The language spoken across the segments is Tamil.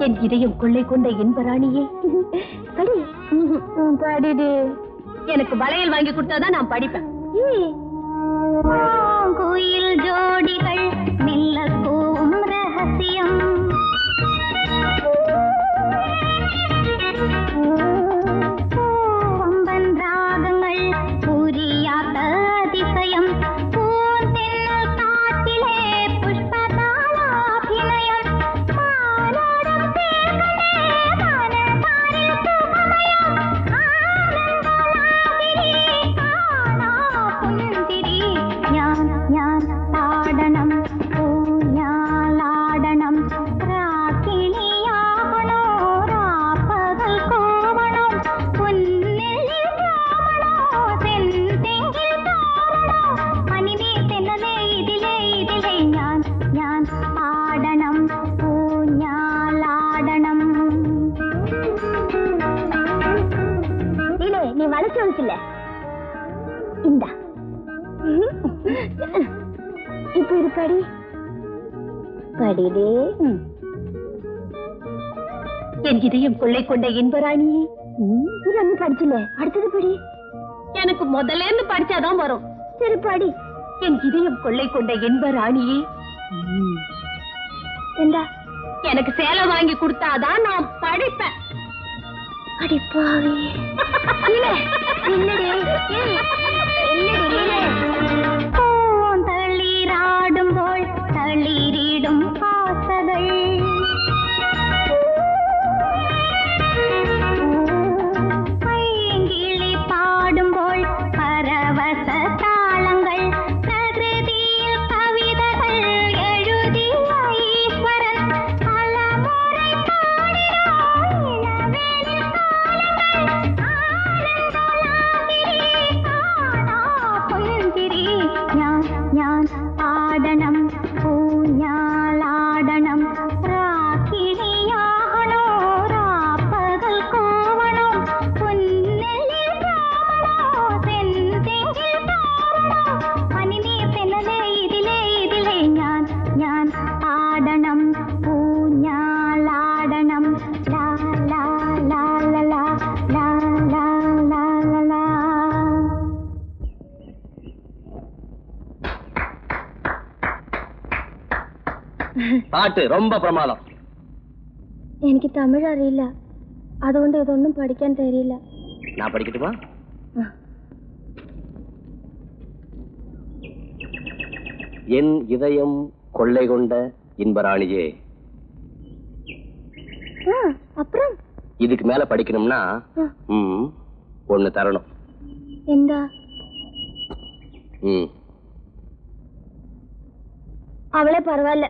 என் இதயம் கொள்ளை கொண்ட இன்பராணியே படி. பாடிடு. எனக்கு வளையல் வாங்கி கொடுத்தாதான் நான் படிப்பேன். கோயில் ஜோடிகள் மெல்ல போகும் ரகசியம். வம்பன் ராகங்கள் புரியாத அதிசயம். பூந்தென்னல் காட்டிலே புஷ்பதாலாபிநயம். மானோடும் தேர்களே மனதாரில் சுகமயம். ஆனந்தலாகிரி காணா புன்சிரி. ஞான் ஆடனம் பூஞாலாடனம். ராக்கிணியாகனோ ராப்பகல் கோவணம். புன்னெல்லில் ராமனோ செந்தெங்கில் தோரணோ. மணிமே தென்னலே இதிலே இதிலே ஞான் ஆடனம் பூஞாலாடனம். நீ வளைச்சு வச்சுல இந்தா இப்ப இருக்காடி படிடே. என் இதயம் கொள்ளை கொண்ட இன்பராணியே. இது ஒண்ணு படிச்சுல அடுத்தது படி. எனக்கு முதல்ல இருந்து படிச்சாதான் வரும். சரி படி. என் இதயம் கொள்ளை கொண்ட இன்பராணியே. எந்தா எனக்கு சேலை வாங்கி கொடுத்தாதான் நான் படிப்பேன். அடிப்பாவி. தளிராடும் போல் தளிரிடும் பாசகள். பைங்கிளி பாடும் போல் பரவச தாளங்கள். பிரகிருதியில் கவிதைகள் எழுதிய ஈஸ்வரன். பலமுறை பாடினோம் இளவேனில் ஞான் ஆடனம் பூஞாலாடனம். ராக்கிணியாகனோ ராப்பகல் கோவணம். புன்னெல்லில் ராமனோ செந்தெங்கில் தோரணோ. மணிநீர் தென்னலே இதிலே இதிலே ஞான் ஆடனம் பூஞாலாடனம். லா லா லா லா லா லா லா லா லா. பாட்டு ரொம்ப பிரமாதம். എനിക്ക് തമിഴ് അറിയില്ല, അതുകൊണ്ട് ഇതൊന്നും പഠിക്കാൻ തരില്ല. நான் படிக்கட்டுமா? என் இதயம் கொள்ளை கொண்ட இன்பராணியே. அப்புறம் இதுக்கு மேல படிக்கணும்னா ஒண்ணு தரணும். എന്താ? அவளே பரவாயில்ல.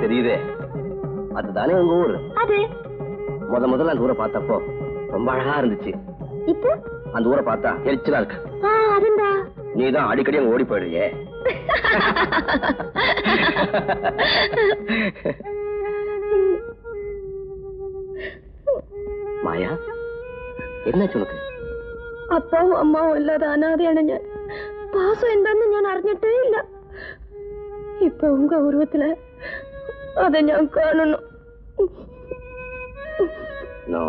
தெரியுதே, அதுதானே உங்க ஊரு? அது முதல்ல அந்த ஊரை பார்த்தப்போ ரொம்ப அழகா இருந்துச்சு. இப்போ அந்த ஊரை பார்த்தா எரிச்சலா இருக்கு. அதுண்டா நீதான் அடிக்கடி அங்க ஓடி போயிடுறியே. மாயா, என்ன உனக்கு? അപ്പാവും അമ്മാവും അല്ലാതെ അനാഥയാണ് ഞാൻ. പാസം എന്താന്ന് ഞാൻ അറിഞ്ഞിട്ടേ ഇല്ല. ഇപ്പൊ ഉങ്ക ഉരുവത്തില് അതെ ഞാൻ കാണുന്നു. No.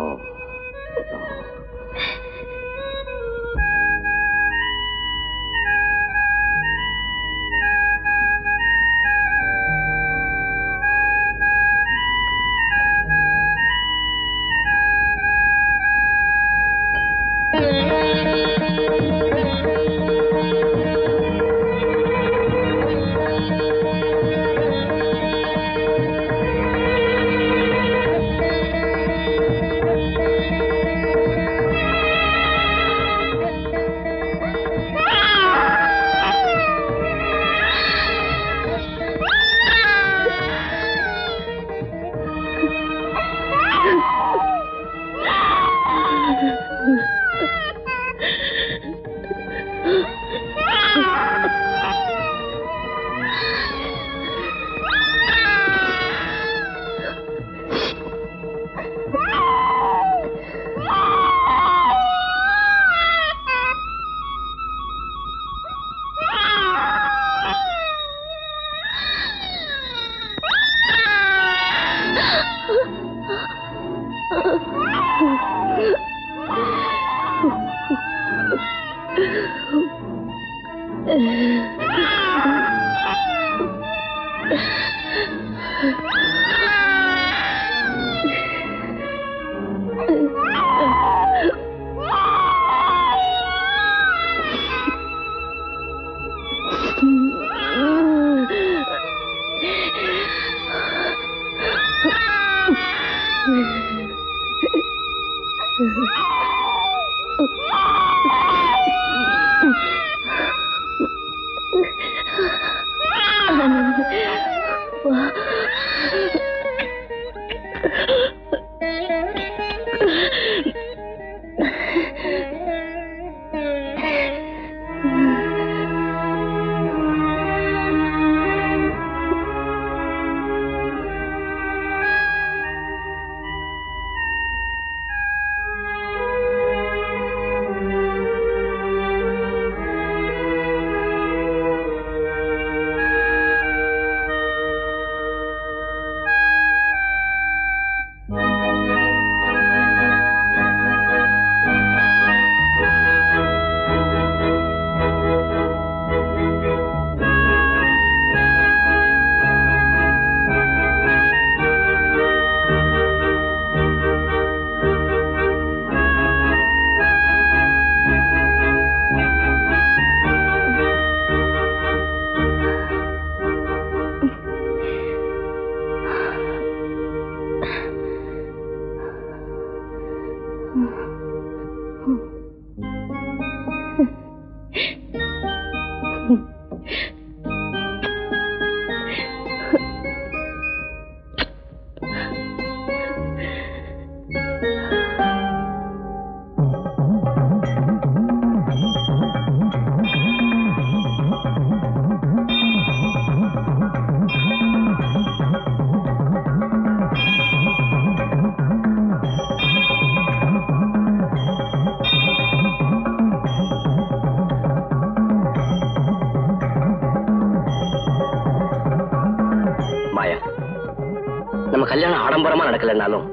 நம்ம கல்யாணம் ஆடம்பரமா நடக்கலன்னாலும்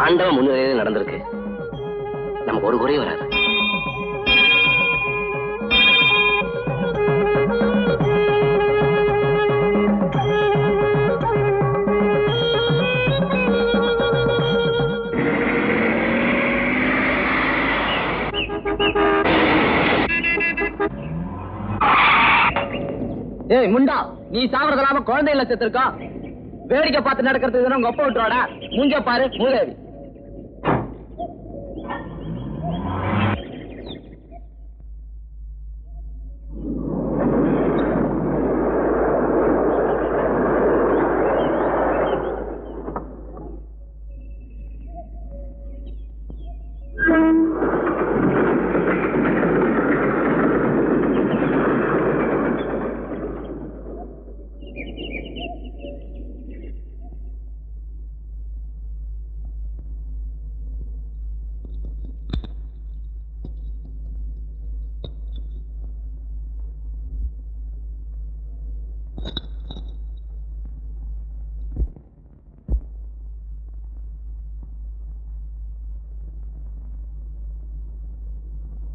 ஆண்டவன் முன்னிலையில நடந்திருக்கு. நமக்கு ஒரு குறையும் வராது. ஏய் முண்டா, நீ சாவறதெல்லாம குழந்தைகள செத்துருக்கா? வேடிக்கை பார்த்து நடக்கிறதுக்கு உங்க அப்பா விட்டுறாடா. மூஞ்ச பாரு மூதேவி.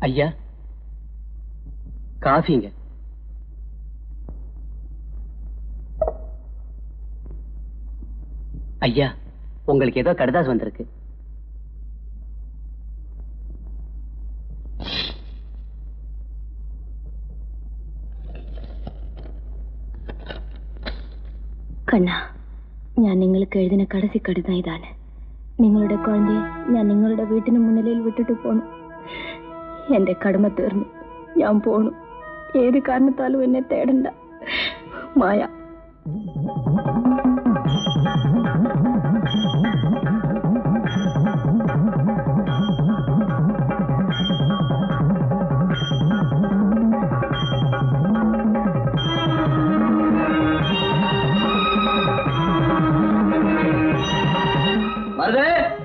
ஐயா, காஃபிங்க. ஐயா, உங்களுக்கு ஏதோ கடிதாசு வந்திருக்கு. കണ്ണ, ഞാൻ നിങ്ങൾക്ക് എഴുതിന കടസി കടിതം ഇതാണ്. നിങ്ങളുടെ കുഴന്തയെ ഞാൻ നിങ്ങളുടെ വീട്ടിന് മുന്നിൽ വിട്ടിട്ട് പോണു. എന്റെ കടമ തീർന്നു, ഞാൻ പോണു. ഏത് കാരണത്താലും എന്നെ തേടണ്ട. മായ.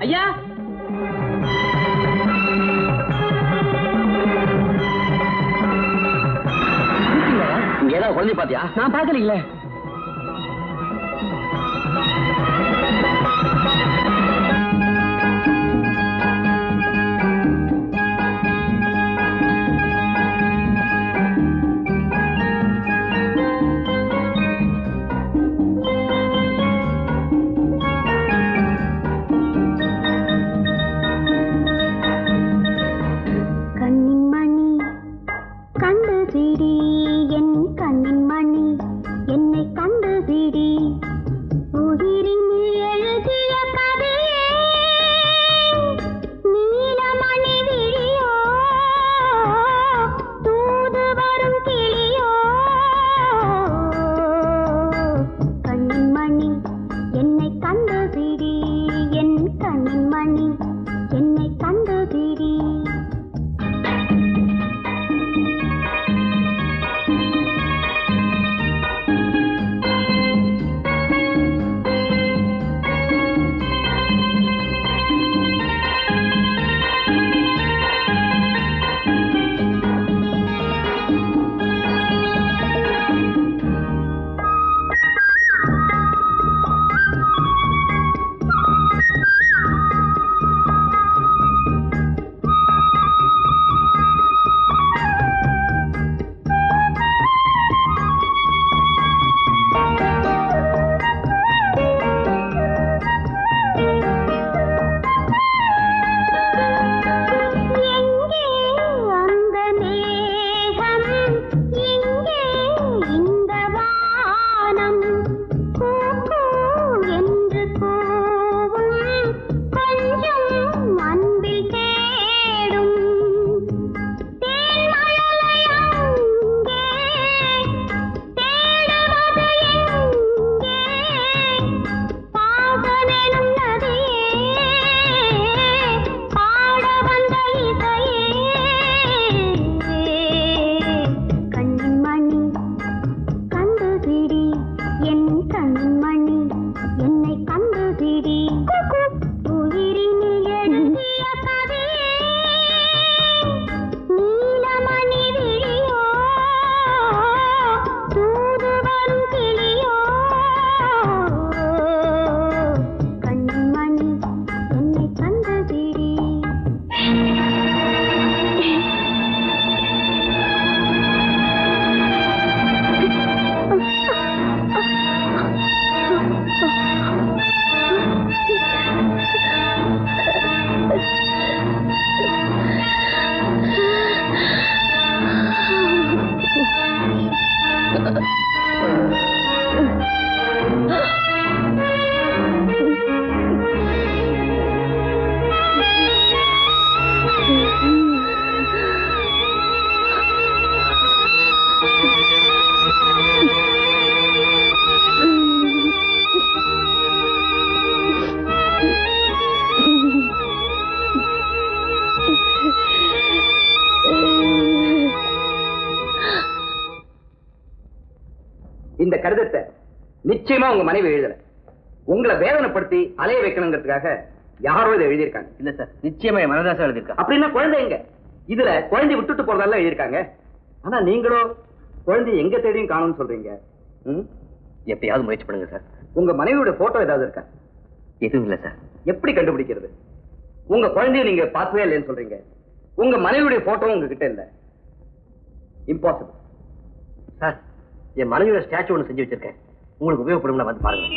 ஐயா, இங்க ஏதாவது குழந்தை பாத்தியா? நான் பாக்கலீங்களே. இந்த கடிதத்தை நிச்சயமா உங்க மனைவி எழுதல. உங்களை வேதனைப்படுத்தி அலைய வைக்கணுங்கிறதுக்காக யாரோ இதை எழுதியிருக்காங்க. இல்ல சார், நிச்சயமா என் மனதாசம் எழுதியிருக்காங்க. அப்படின்னா குழந்தை எங்க? இதுல குழந்தை விட்டுட்டு போறதெல்லாம் எழுதியிருக்காங்க. ஆனா நீங்களோ குழந்தை எங்க தேடியும் காணும்னு சொல்றீங்க. எப்பயாவது முயற்சி பண்ணுங்க சார். உங்க மனைவியோட போட்டோ ஏதாவது இருக்கா? எதுவும் இல்ல சார். எப்படி கண்டுபிடிக்கிறது? உங்க குழந்தைய நீங்க பார்த்தவே இல்லைன்னு சொல்றீங்க. உங்க மனைவியுடைய போட்டோ உங்ககிட்ட இல்ல. இம்பாசிபிள். சார், என் மனைவியோட ஸ்டாச்சு ஒன்று செஞ்சு வச்சிருக்கேன், உங்களுக்கு உபயோகப்படும் வந்து பாருங்க.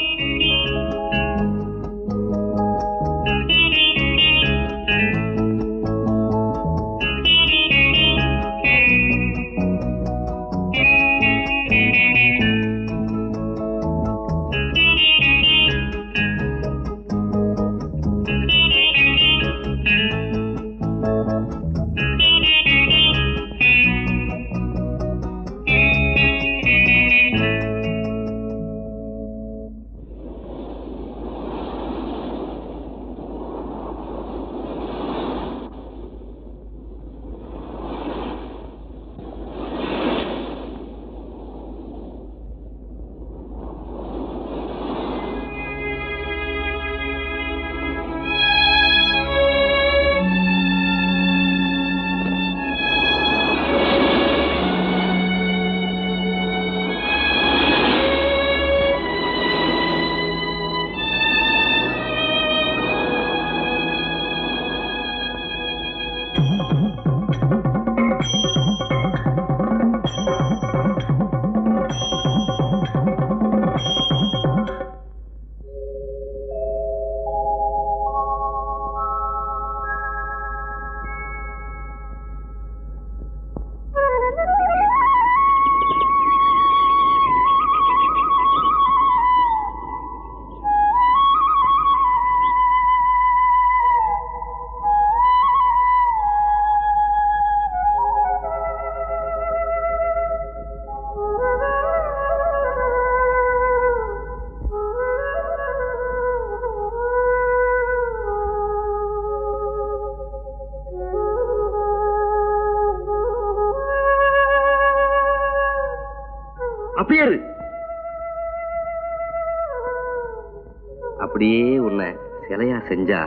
அப்படியே உன்னை சிலையா செஞ்சா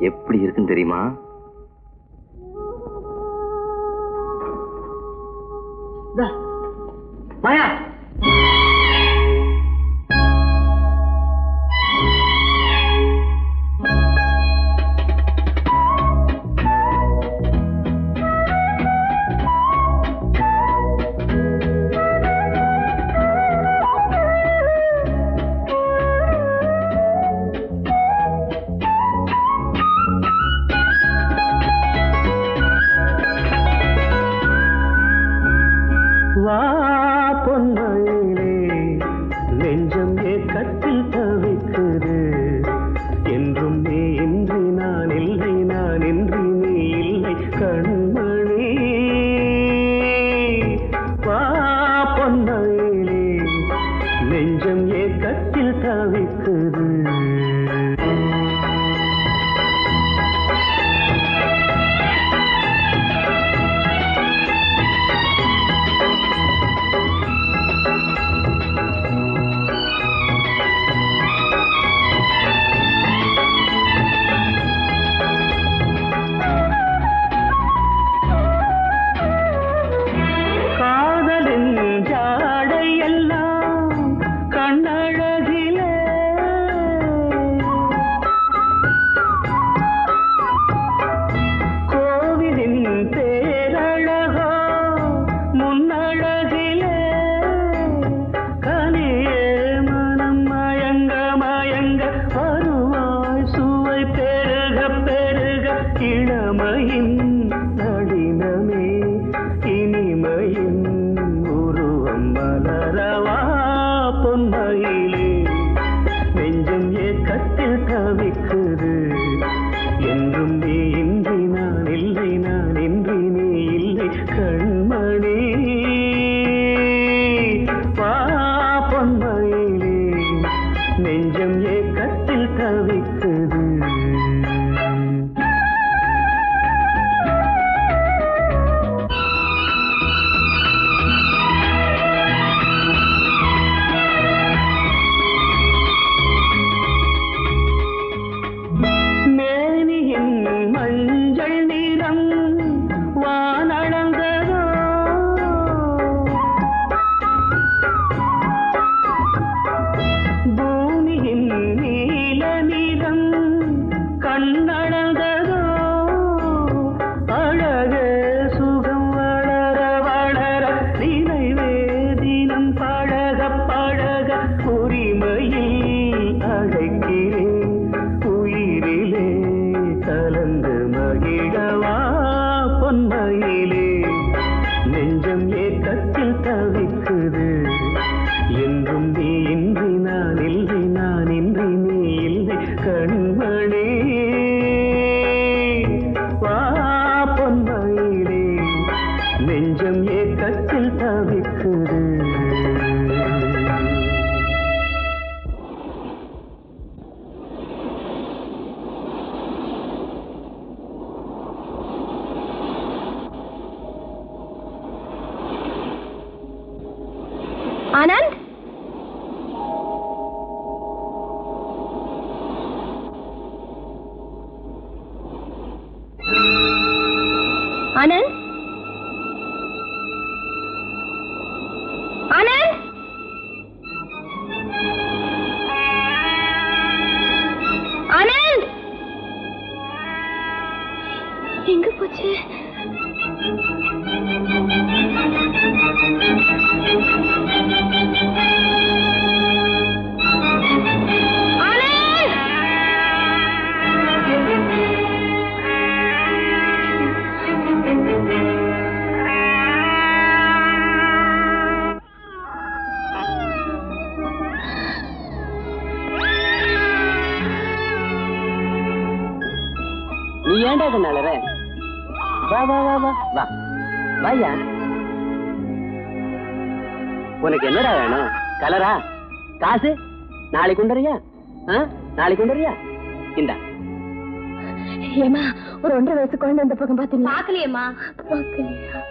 எப்படி இருக்குன்னு தெரியுமா? மாயா, கண்மணி வா பொன்மயிலே நெஞ்சம் ஏக்கத்தில் தவிக்குது. ஆனந்த், ஆனந்த், ஆனந்த், ஆனந்த், எங்க போச்சு? நீ ஏன்டா கண்ணாளற? வா வா வா வா வா வாயா. உனக்கு என்னடா வேணும்? கலரா? காசு? நாளைக்கு கொண்டுறியா? நாளைக்கு கொண்டுறியா? இந்தா. ஏமா, ஒரு 1.5 வயசு குழந்தை அந்த பக்கம் பாத்தீங்களா? பாக்கலையேம்மா. பாக்கலையா?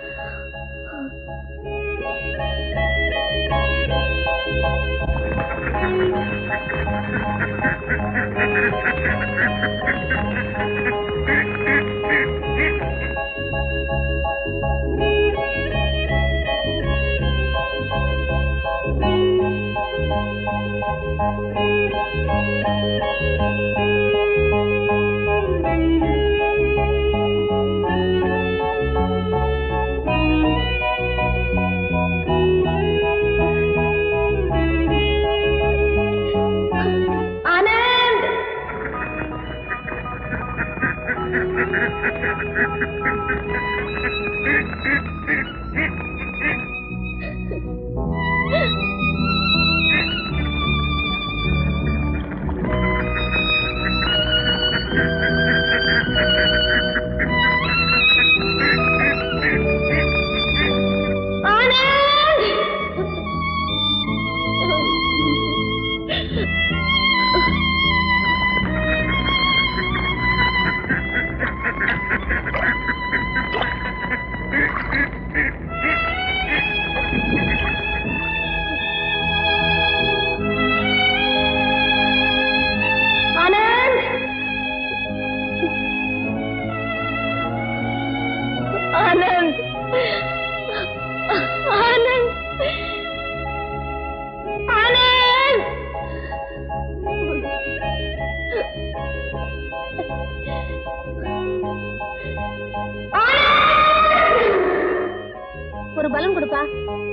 ஒரு பலூன் கொடுப்பா.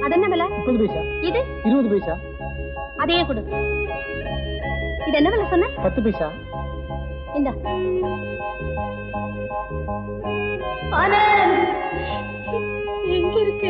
அது என்ன விலை? 30 பைசா. இது 20 பைசா. அதையே கொடு. இது என்ன விலை சொன்ன? 10 பைசா. இந்த ஆனந்த் எங்க இருக்க?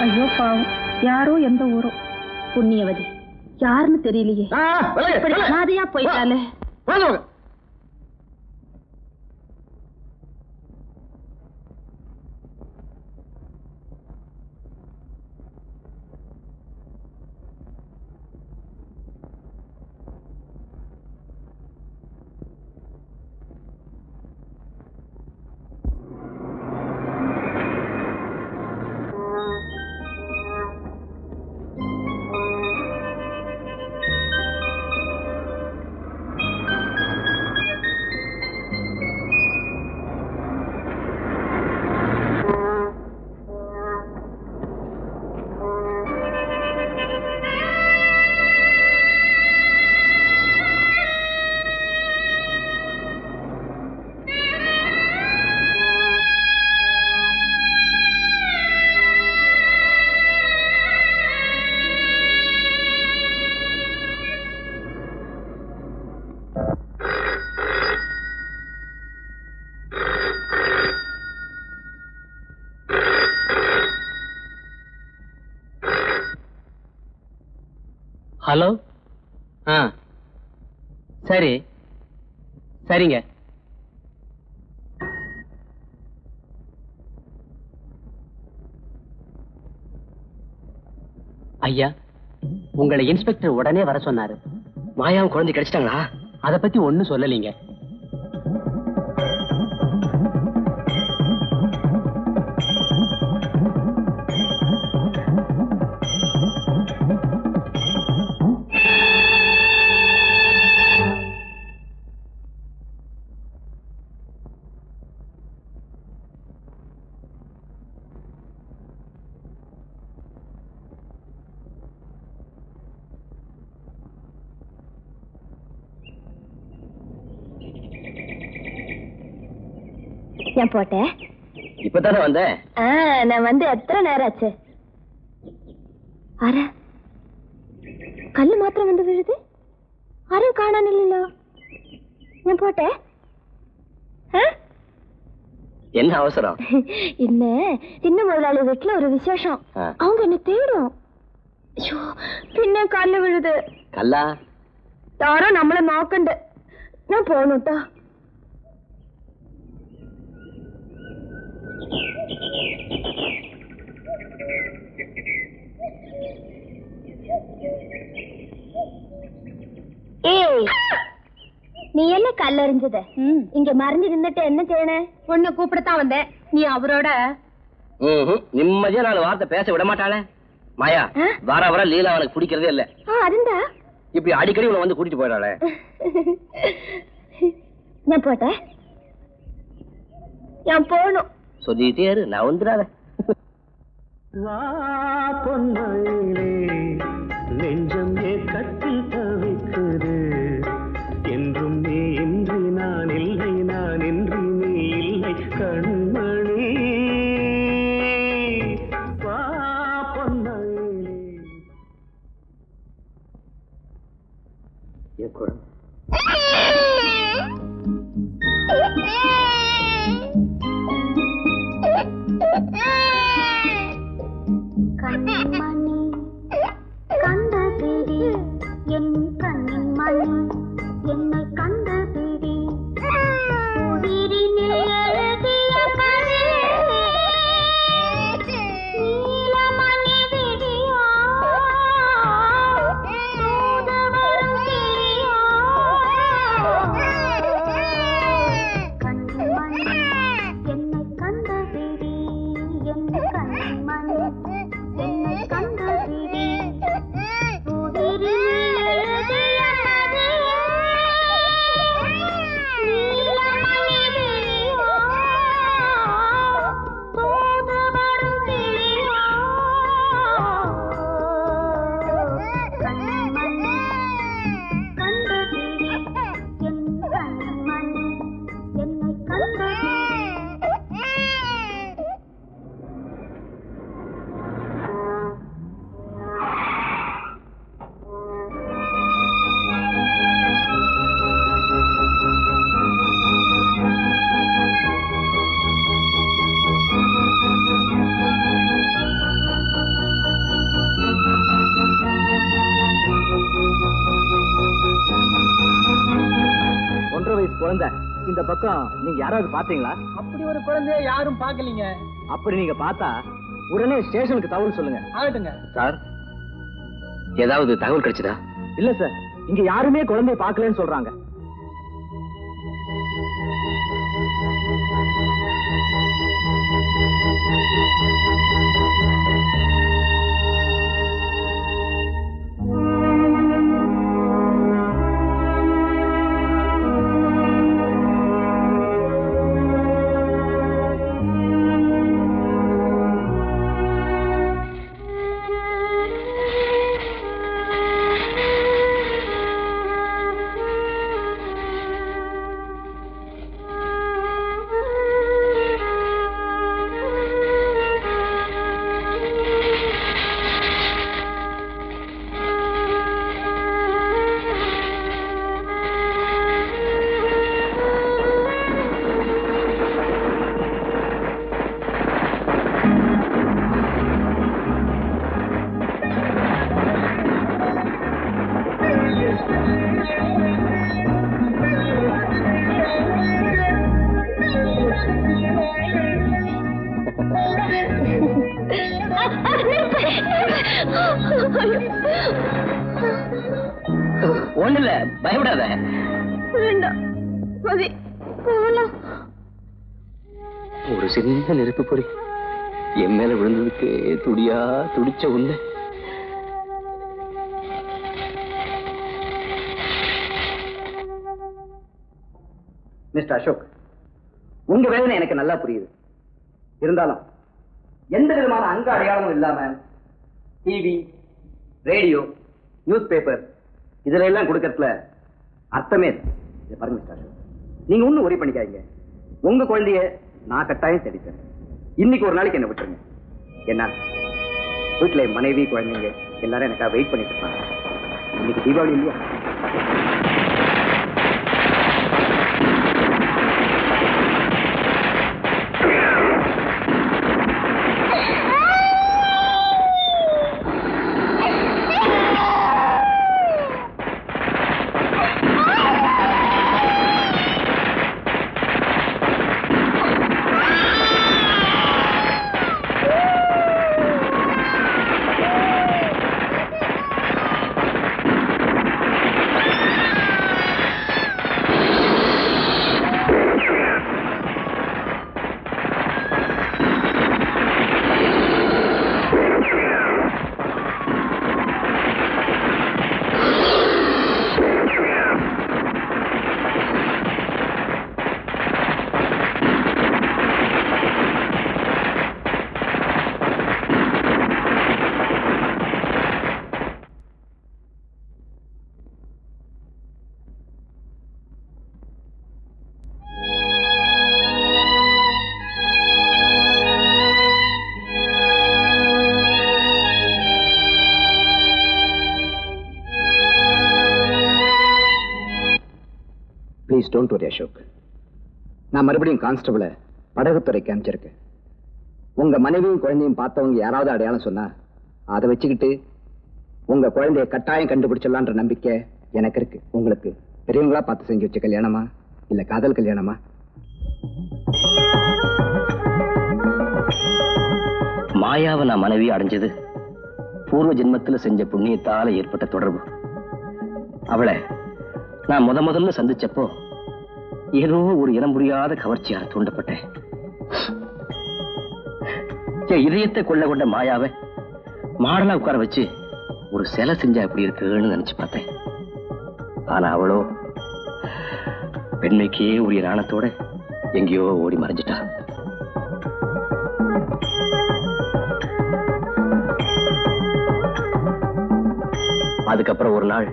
ஐயோ பாவம், யாரோ எந்த ஊரோ புண்ணியவதி, யாருன்னு தெரியலையே, அனாதையா போயிட்டாலே. ஹலோ. சரி சரிங்க. ஐயா, உங்களை இன்ஸ்பெக்டர் உடனே வர சொன்னாரு. மாயாவும் குழந்தை கிடைச்சிட்டாங்களா? அதை பத்தி ஒண்ணும் சொல்லலீங்க. ஏன் போட்டேன்? இப்பதானே வந்தேன். நான் வந்து எத்தனை நேரம் ஆச்சு? அரை கல்லு மாத்திரம் வந்து விழுது, அரை காணான் இல்லையா? ஏன் போட்டேன்? என்ன அவசரம்? இல்ல, சின்ன முதலாளி வீட்டுல ஒரு விசேஷம், அவங்க என்ன தேடும். பின்ன கல்லு விழுது. கல்லா? யாரோ நம்மள நோக்கண்டு. நான் போகணும்டா. ஏய், நீ என்ன கல்லறிஞ்சத? இங்க மறைஞ்சு நின்னுட்டு என்ன செய்யணும்? பொண்ணு கூப்பிடத்தான் வந்தேன். நீ அவரோட நிம்மதியா 4 வார்த்தை பேச விட மாட்டாளே. மாயா, வர வர லீலா அவனுக்கு பிடிக்கிறதே இல்ல. அதுண்டா இப்படி அடிக்கடி உன்னை வந்து கூட்டிட்டு போயிடாளே. நான் போட்டேன். நான் போகணும். சொல்லிட்டே இரு, நான் வந்துடாத. வா பொன்மயிலே, நெஞ்சம் ஏக்கத்தில் தவிக்குது. என்றும் நீ இன்றி நான் இல்லை, நான் இன்றி நீ இல்லை கண்மணி. வா பொன்மயிலே. என் குழந்தை கண்மணி கண்டபிடி, என் கண்ணின் மணி என்னை கண்டபிடி. உயிரினில் எழுதிய கதை, நீலமணி விழியா, தூது வரும் கிளியா, இந்த பக்கம் நீங்க யாராவது பாத்தீங்களா? அப்படி ஒரு குழந்தைய யாரும் பார்க்கலீங்க. அப்படி நீங்க பார்த்தா உடனே ஸ்டேஷனுக்கு தகவல் சொல்லுங்க. ஆகட்டுங்க சார், ஏதாவது தகவல் கிடைச்சதா? இல்ல சார், இங்க யாருமே குழந்தைய பார்க்கலன்னு சொல்றாங்க. ஒண்ணு இல்ல, பயப்படாத. ஒரு சின்ன நெருப்பு பொறி என் மேல விழுந்ததுக்கு துடியா துடிச்ச உன்ன மிஸ்டர் அசோக், உங்க வேதனை எனக்கு நல்லா புரியுது. இருந்தாலும் எந்த விதமான அங்க அடையாளமும் இல்லாம டிவி, ரேடியோ, நியூஸ் பேப்பர் இதுல எல்லாம் கொடுக்கறதுல அர்த்தமே இல்லை. இதை பாருங்க மிஸ்டர் அசோக், நீங்க ஒன்னும் ஒரே பண்ணிக்காதீங்க. உங்க குழந்தைய நான் கட்டாயம் தேடித்தரேன். இன்னைக்கு ஒரு நாளைக்கு என்ன விட்டுருங்க. என்ன வீட்டுல என் மனைவி, குழந்தைங்க எல்லாரும் எனக்காக வெயிட் பண்ணிட்டு இருப்பாங்க. இன்னைக்கு தீபாவளி இல்லையா? Please don't worry Ashok. நான் மறுபடியும் கான்ஸ்டபிளை படகுத்துறைக்கு அனுப்பிச்சிருக்கேன். உங்க மனைவியும் குழந்தையும் பார்த்தவங்க யாராவது அடையாளம் சொன்னா அதை வச்சுக்கிட்டு உங்க குழந்தைய கட்டாயம் கண்டுபிடிச்சிடலான்ற நம்பிக்கை எனக்கு இருக்கு. உங்களுக்கு பெரியவங்களா பார்த்து செஞ்சு வச்ச கல்யாணமா இல்ல காதல் கல்யாணமா? மாயாவை நான் மனைவி அடைஞ்சது பூர்வ ஜென்மத்தில் செஞ்ச புண்ணியத்தால ஏற்பட்ட தொடர்பு. அவளை நான் முதல்ல சந்திச்சப்போ ஏதோ ஒரு இனம் புரியாத கவர்ச்சியால தூண்டப்பட்டேன். என் இதயத்தை கொள்ள கொண்ட மாயாவை மாடலா உட்கார வச்சு ஒரு சிலை செஞ்சா எப்படி இருக்குன்னு நினைச்சு பார்த்தேன். ஆனா அவளோ பெண்மைக்கே உரிய நாணத்தோட எங்கேயோ ஓடி மறைஞ்சிட்டா. அதுக்கப்புறம் ஒரு நாள்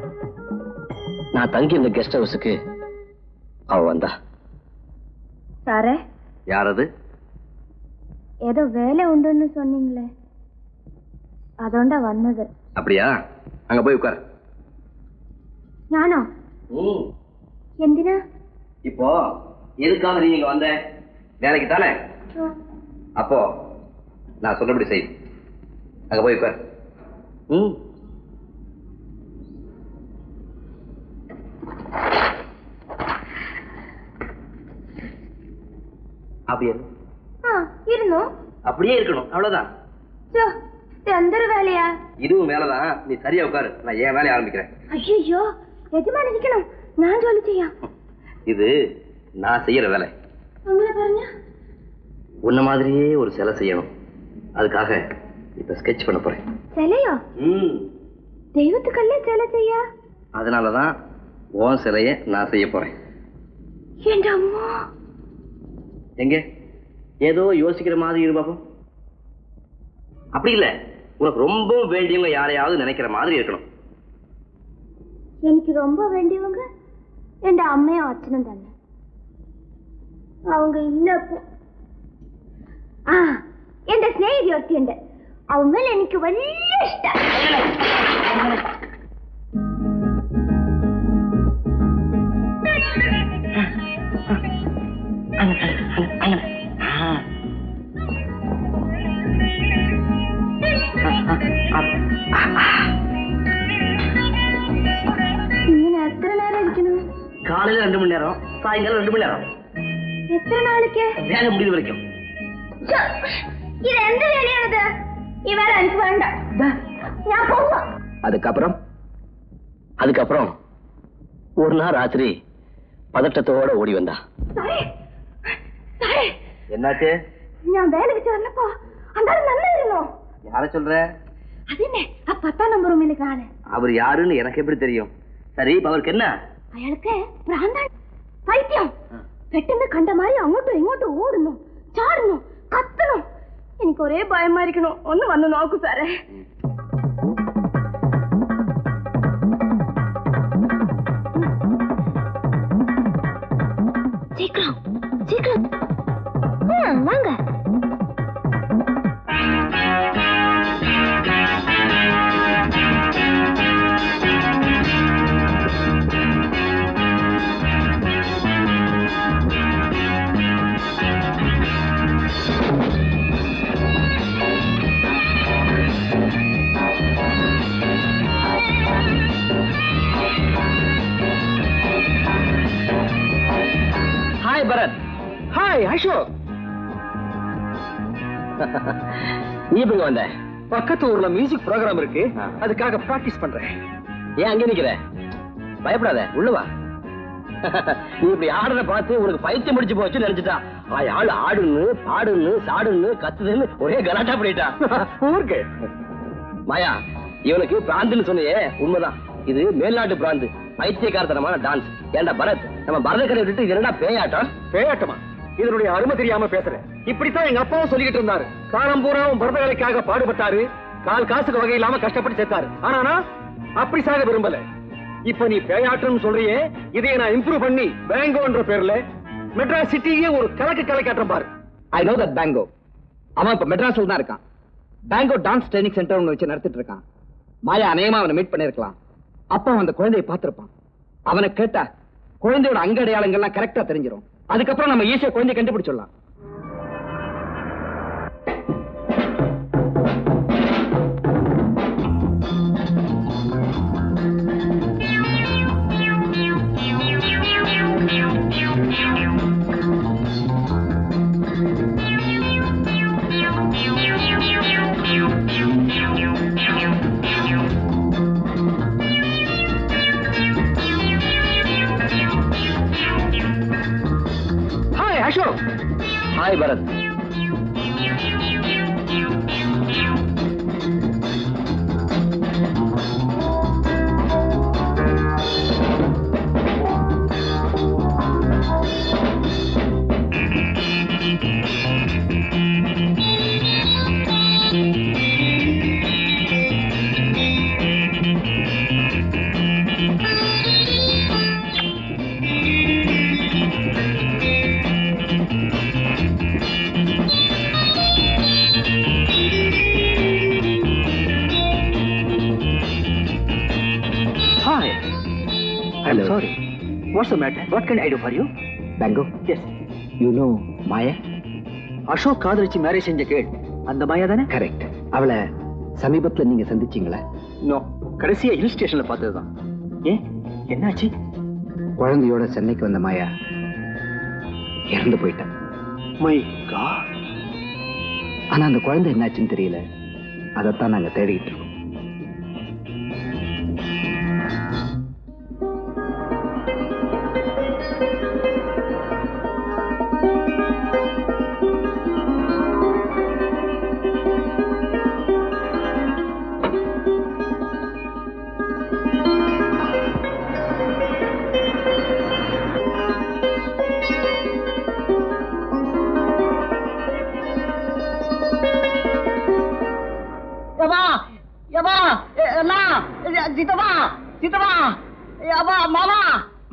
நான் தங்கி இந்த கெஸ்ட் ஹவுஸுக்கு அவ வந்தா. சாரே, யாரது? ஏதோ வேலை உண்டுன்னு சொன்னீங்களே, அதோண்டா வந்தது. அப்படியா? அங்க போய் உட்கார். ஞானா, எந்தினா? இப்போ எதுக்காக நீ இங்க வந்த? வேலைக்கு தானே? அப்போ நான் சொன்னபடி செய். அங்க போய் உட்கார். அப்படியே இருந்தோம். அப்படியே இருக்கணும், அவ்வளவுதான். എന്തൊരു വേലയാ? இதுவும் வேலைதான். நீ சரியா உட்காரு, நான் என் வேலையை ஆரம்பிக்கிறேன். അയ്യോ, യജമാൻ ഇരിക്കണം, ഞാൻ ജോലി ചെയ്യാം. இது நான் செய்யற வேலை. അങ്ങനെ പറഞ്ഞ உன்ன மாதிரியே ஒரு சிலை செய்யணும். அதுக்காக இப்ப ஸ்கெட்ச் பண்ண போறேன். சிலையோ? தெய்வத்துக்கல்லே சிலை செய்ய? அதனாலதான் உன் சிலைய நான் செய்ய போறேன். என் அம்மா, எங்க ஏதோ யோசிக்கிற மாதிரி இரு பாப்போம். அப்படி இல்ல, உனக்கு ரொம்ப வேண்டியவங்க யாரையாவது நினைக்கிற மாதிரி இருக்கணும். எனக்கு ரொம்ப வேண்டியவங்க என் அம்மையும் அച്ഛനും തന്നെ. அவங்க இல்லப்போ എന്റെ സ്നേഹിതി ഒത്തിയുണ്ട്, അവൻ മേലെ എനിക്ക് വലിയ ഇഷ്ടം. ഇങ്ങനെ എത്ര നേരം ഇരിക്കണം? காலையில 2 மணி நேரம், சாயங்காலம் 2 மணி நேரம். എത്ര നാளைക്ക്? வேலை முடிவு வரைக்கும். இது எந்த வேலையானது? ഈ வேலை எனக்கு வேண்டாம், நான் போவோம். அதுக்கப்புறம் ஒரு நாள் ராத்திரி பதட்டத்தோட ஓடி வந்தா. என்னாச்சு? ഞാൻ വേലയ്ക്ക് ചേർന്നപ്പോ അന്നാൾ നന്നായിരുന്നു. யார சொல்ற? അതിനെ ആ 10ാം നമ്പർ റൂമിൽ കാണാൻ. அவர் யாருன்னு எனக்கு எப்படி தெரியும்? சரி, அவருக்கு என்ன? അയാൾക്ക് ഭ്രാന്താണ്, പൈത്യം. പെട്ടെന്ന് കണ്ട മാതിരി അങ്ങോട്ടും ഇങ്ങോട്ടും ഓടുന്നു, ചാടുന്നു, കത്തുന്നു. എനിക്ക് ഒരേ ഭയമായിരിക്കണോ. ഒന്ന് വന്ന് നോക്കൂ സാറേ. சீக்கிரம் சீக்கிரம் வாங்க. ஹாய் பரத். ஹாய் அசோக். நீ எப்ப வந்த? பக்கத்து ஊர்ல மியூசிக் ப்ரோக்ராம் இருக்கு, அதுக்காக பிராக்டிஸ் பண்றேன். ஏன் அங்கே நிக்கிற? பயப்படாத, உள்ள வா. நீ இப்படி ஆடுற பார்த்து உனக்கு பைத்தியம் முடிச்சு போச்சு நினைச்சிட்டா. ஆள் ஆடுன்னு பாடுன்னு சாடுன்னு கத்துதுன்னு ஒரே கலாட்டா பண்ணிட்டா. ஊருக்கு மாயா, இவனுக்கு பிராந்துன்னு சொன்னியே, உண்மைதான். இது மேல்நாட்டு பிராந்து, பைத்தியக்காரத்தனமான டான்ஸ். ஏண்டா பரத், நம்ம பரதக்கரை விட்டுட்டு இது என்னடா பேயாட்டம்? பேயாட்டமா? இதனுடைய அருமை தெரியாம பேசுறேன். இப்படித்தான் எங்க அப்பாவும் சொல்லிக்கிட்டு இருந்தாரு. காலம் பூராவும் பரதக்கலைக்காக பாடுபட்டாரு, கால் காசுக்கு வகை இல்லாம கஷ்டப்பட்டு சேர்த்தாரு. ஆனா அப்படி சாக விரும்பல. இப்ப நீ பேயாட்டம் சொல்றியே, இதையே நான் இம்ப்ரூவ் பண்ணி பேங்கோன்ற பேர்ல மெட்ராஸ் சிட்டியே ஒரு கலக்காட்டுறேன் பாரு. I know that பேங்கோ. அவன் இப்ப மெட்ராஸ்ல தான் இருக்கான். பேங்கோ டான்ஸ் ட்ரைனிங் சென்டர் ஒன்று வச்சு நடத்திட்டு இருக்கான். மாயா அநேகமா அவனை மீட் பண்ணிருக்கலாம். அப்பா அந்த குழந்தையை பார்த்திருப்பான். அவனை கேட்டா குழந்தையோட அங்க அடையாளங்கள்லாம் கரெக்டா தெரிஞ்சிடும். அதுக்கப்புறம் நம்ம ஈஸியா குழந்தை கண்டுபிடிச்சிடலாம். Ashok. Hi Bharat. I'm sorry. What's the matter? What can I do for you? Bango? Yes. You know Maya? Ashok காதலிச்சு மேரேஜ் செஞ்ச கேள் அந்த மாயா தானே? கரெக்ட். அவளை சமீபத்துல நீங்க சந்திச்சீங்களா? நோ, கடைசியா ஹில் ஸ்டேஷன்ல பார்த்ததுதான். ஏன், என்னாச்சு? குழந்தையோட சென்னைக்கு வந்த மாயா இறந்து போயிட்டான். My God. ஆனா அந்த குழந்தை என்னாச்சுன்னு தெரியல. அதைத்தான் நாங்க தேடிட்டு இருக்கோம்.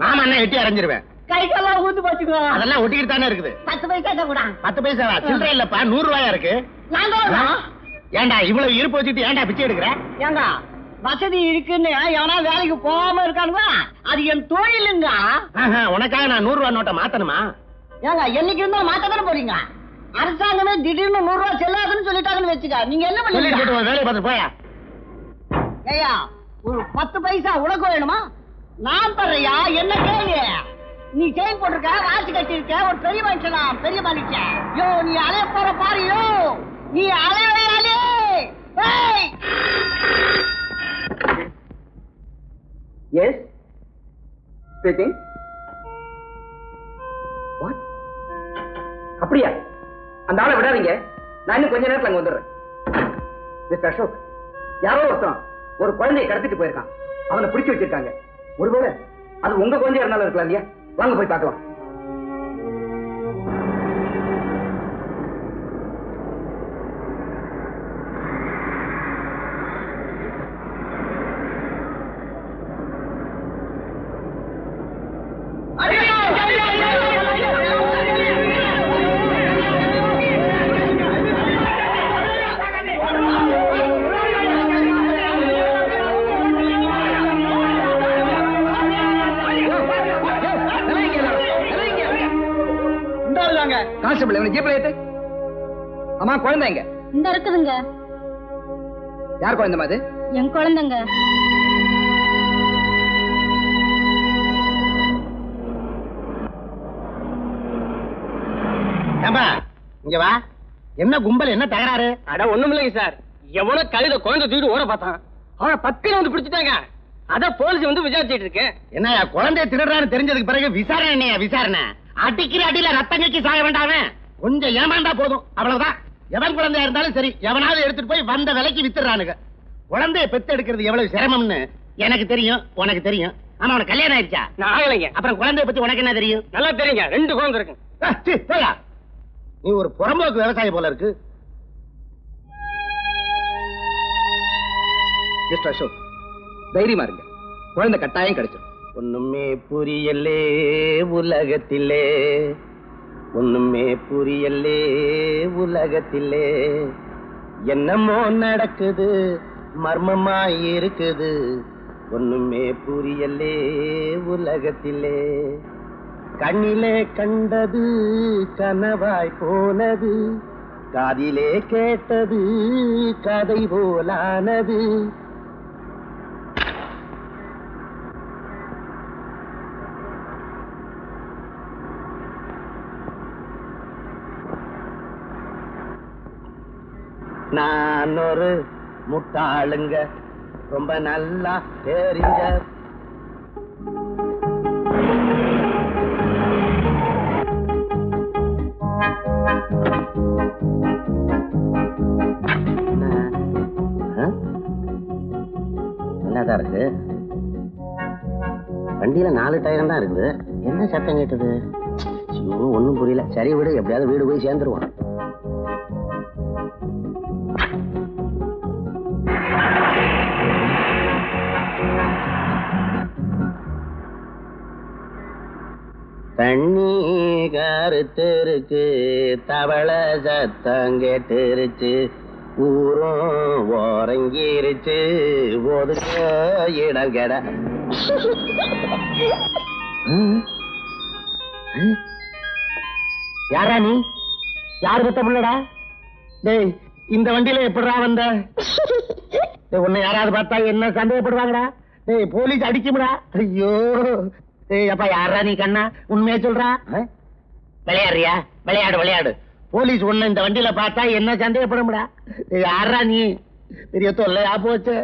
மாமா என்ன எட்டி அரைஞ்சிருவேன். கைக்கெல்லாம் ஊத்து போச்சுக்கோ. அதெல்லாம் ஒட்டிக்கிட்டு தானே இருக்குது. 10 பைசா கூட. 10 பைசாவா? சில்லறை இல்லப்பா, 100 ரூபாயா இருக்கு. ஏண்டா இவ்வளவு இருப்பு வச்சுட்டு ஏண்டா பிச்சை எடுக்கிற? ஏங்க வசதி இருக்குன்னு எவனா வேலைக்கு போகாம இருக்கானுங்க, அது என் தொழிலுங்க. உனக்காக நான் 100 ரூபாய் நோட்டை மாத்தணுமா? ஏங்க என்னைக்கு இருந்தா மாத்ததானே போறீங்க? அரசாங்கமே திடீர்னு 100 ரூபாய் செல்லாதுன்னு சொல்லிட்டாங்கன்னு வச்சுக்க, நீங்க என்ன பண்ணுவீங்க? வேலையை பார்த்து போயா. ஐயா ஒரு 10 பைசா உனக்கு வேணுமா? நான் தர்றையா, என்ன கேளு. நீ செயின் போட்டிருக்க, வாட்ச் கட்டி இருக்க, ஒரு பெரிய மனுஷனா, பெரிய மனுஷன். யோ நீ அலைய போற பாரு, நீ அலைய அலே. Yes speaking. வாட்? அப்படியா? அந்த ஆளை விடாதீங்க, நான் இன்னும் கொஞ்ச நேரத்துல அங்க வந்துடுறேன். மிஸ்டர் அசோக், யாரோ ஒருத்தன் ஒரு குழந்தையை கடத்திட்டு போயிருக்கான். அவனை பிடிச்சு வச்சிருக்காங்க. ஒருவேளை அது உங்க குழந்தையா இருந்தாலும் இருக்கலாம் இல்லையா? வாங்க போய் பார்க்கலாம். கான்ஸ்டபிள், இவனை ஜீப்ல ஏத்து. அம்மா குழந்தை எங்க? இந்த இருக்குதுங்க. யார் குழந்தைமா அது? என் குழந்தைங்க. இங்க வா. என்ன கும்பல், என்ன தகராறு? அட ஒண்ணும் இல்லைங்க சார், எவனோ கழுத குழந்தை தூக்கிட்டு ஓட பார்த்தான், அவனை பத்தில வந்து பிடிச்சிட்டாங்க. அதான் போலீஸ் வந்து விசாரிச்சுட்டு இருக்கு. என்ன குழந்தைய திருடுறான்னு தெரிஞ்சதுக்கு பிறகு விசாரணை என்னையா விசாரணை? அடிக்கிற அடியில ரத்தம் கக்கி சாக வேண்டாமே, கொஞ்சம் ஏமாந்தா போதும், அவ்வளவுதான். எவன் குழந்தையா இருந்தாலும் சரி, எவனாவது எடுத்துட்டு போய் வந்த விலைக்கு வித்துறானுங்க. குழந்தைய பெத்து எடுக்கிறது எவ்வளவு சிரமம்னு எனக்கு தெரியும், உனக்கு தெரியும். ஆனா உனக்கு கல்யாணம் ஆயிடுச்சா? நான் ஆகலைங்க. அப்புறம் குழந்தைய பத்தி உனக்கு என்ன தெரியும்? நல்லா தெரியுங்க, 2 குழந்தை இருக்கு. நீ ஒரு புறம்போக்கு விவசாயி போல இருக்கு. மிஸ்டர் அசோக், தைரியமா இருங்க, குழந்தை கட்டாயம் கிடைச்சிடும். ஒண்ணுமே புரியலே உலகத்திலே, ஒண்ணுமே புரியலே உலகத்திலே, என்னமோ நடக்குது மர்மமாய் இருக்குது, ஒண்ணுமே புரியலே உலகத்திலே. கண்ணிலே கண்டது கனவாய் போனது, காதிலே கேட்டது கதை போலானது. நான் ஒரு முட்டாளுங்க, ரொம்ப நல்லா தெரிஞ்ச. நல்லாதான் இருக்கு. வண்டியில 4 டயர் தான் இருக்குது. என்ன சத்தம் கேட்டது? ஒன்னும் புரியல. சரி விடு, எப்படியாவது வீடு போய் சேர்ந்துருவான். தண்ணி கருத்திருக்கு, தவளை சத்தம் கேட்டுருச்சு, ஊரும் ஓரங்கிருச்சு, ஒதுக்க இடம் கெட. யாரா நீ? யாரு பத்த பிள்ளடா? டேய், இந்த வண்டியில எப்படிடா வந்த? உன்னை யாராவது பார்த்தா என்ன சந்தேகப்படுவாங்கடா? டேய், போலீஸ் அடிக்கும்டா. ஐயோ டேய், அப்பா யாரா நீ? கண்ணா, உண்மையா சொல்றா? விளையாடுறியா? விளையாடு விளையாடு. போலீஸ் ஒண்ணு இந்த வண்டியில பார்த்தா என்ன சந்தேகப்படும்டா. யாரா நீ? பெரிய தொல்லையா போச்சு.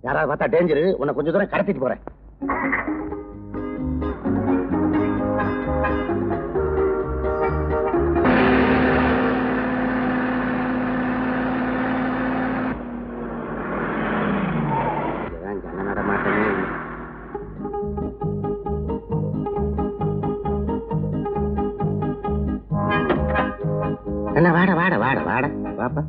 யாராவது பார்த்தா டேஞ்சரு. உன்னை கொஞ்சம் தூரம் கடத்திட்டு போறேன். என்ன வாட வாட வாட வாட வாப்பா.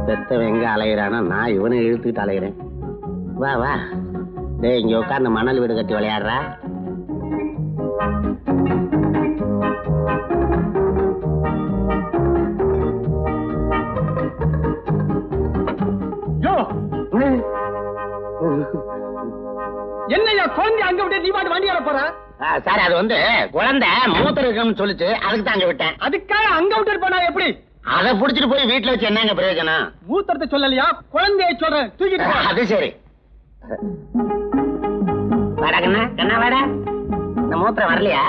பெத்தவன் எங்க அலையிறானா, நான் இவனை இழுத்துக்கிட்டு அலையிறேன். வா வா. டேய், இங்க உட்கார்ந்து மணல் வீடு கட்டி விளையாடுறா. என்னையா குழந்தை அங்க விட்டு நீ பாட்டு வண்டி வர போற? சார், அது வந்து குழந்தை மூத்தர் இருக்குன்னு சொல்லிச்சு, அதுக்கு தான் அங்க விட்டேன். அதுக்காக அங்க விட்டு போனா எப்படி? அதை புடிச்சிட்டு போய் வீட்டுல வச்சு என்னங்க பிரயோஜனம்? மூத்தரத்தை சொல்லலையா, குழந்தைய சொல்றேன், தூக்கிட்டு போ. அது சரி. வாடா கண்ணா, கண்ணா வாடா. இந்த மூத்திரம் வரலையா?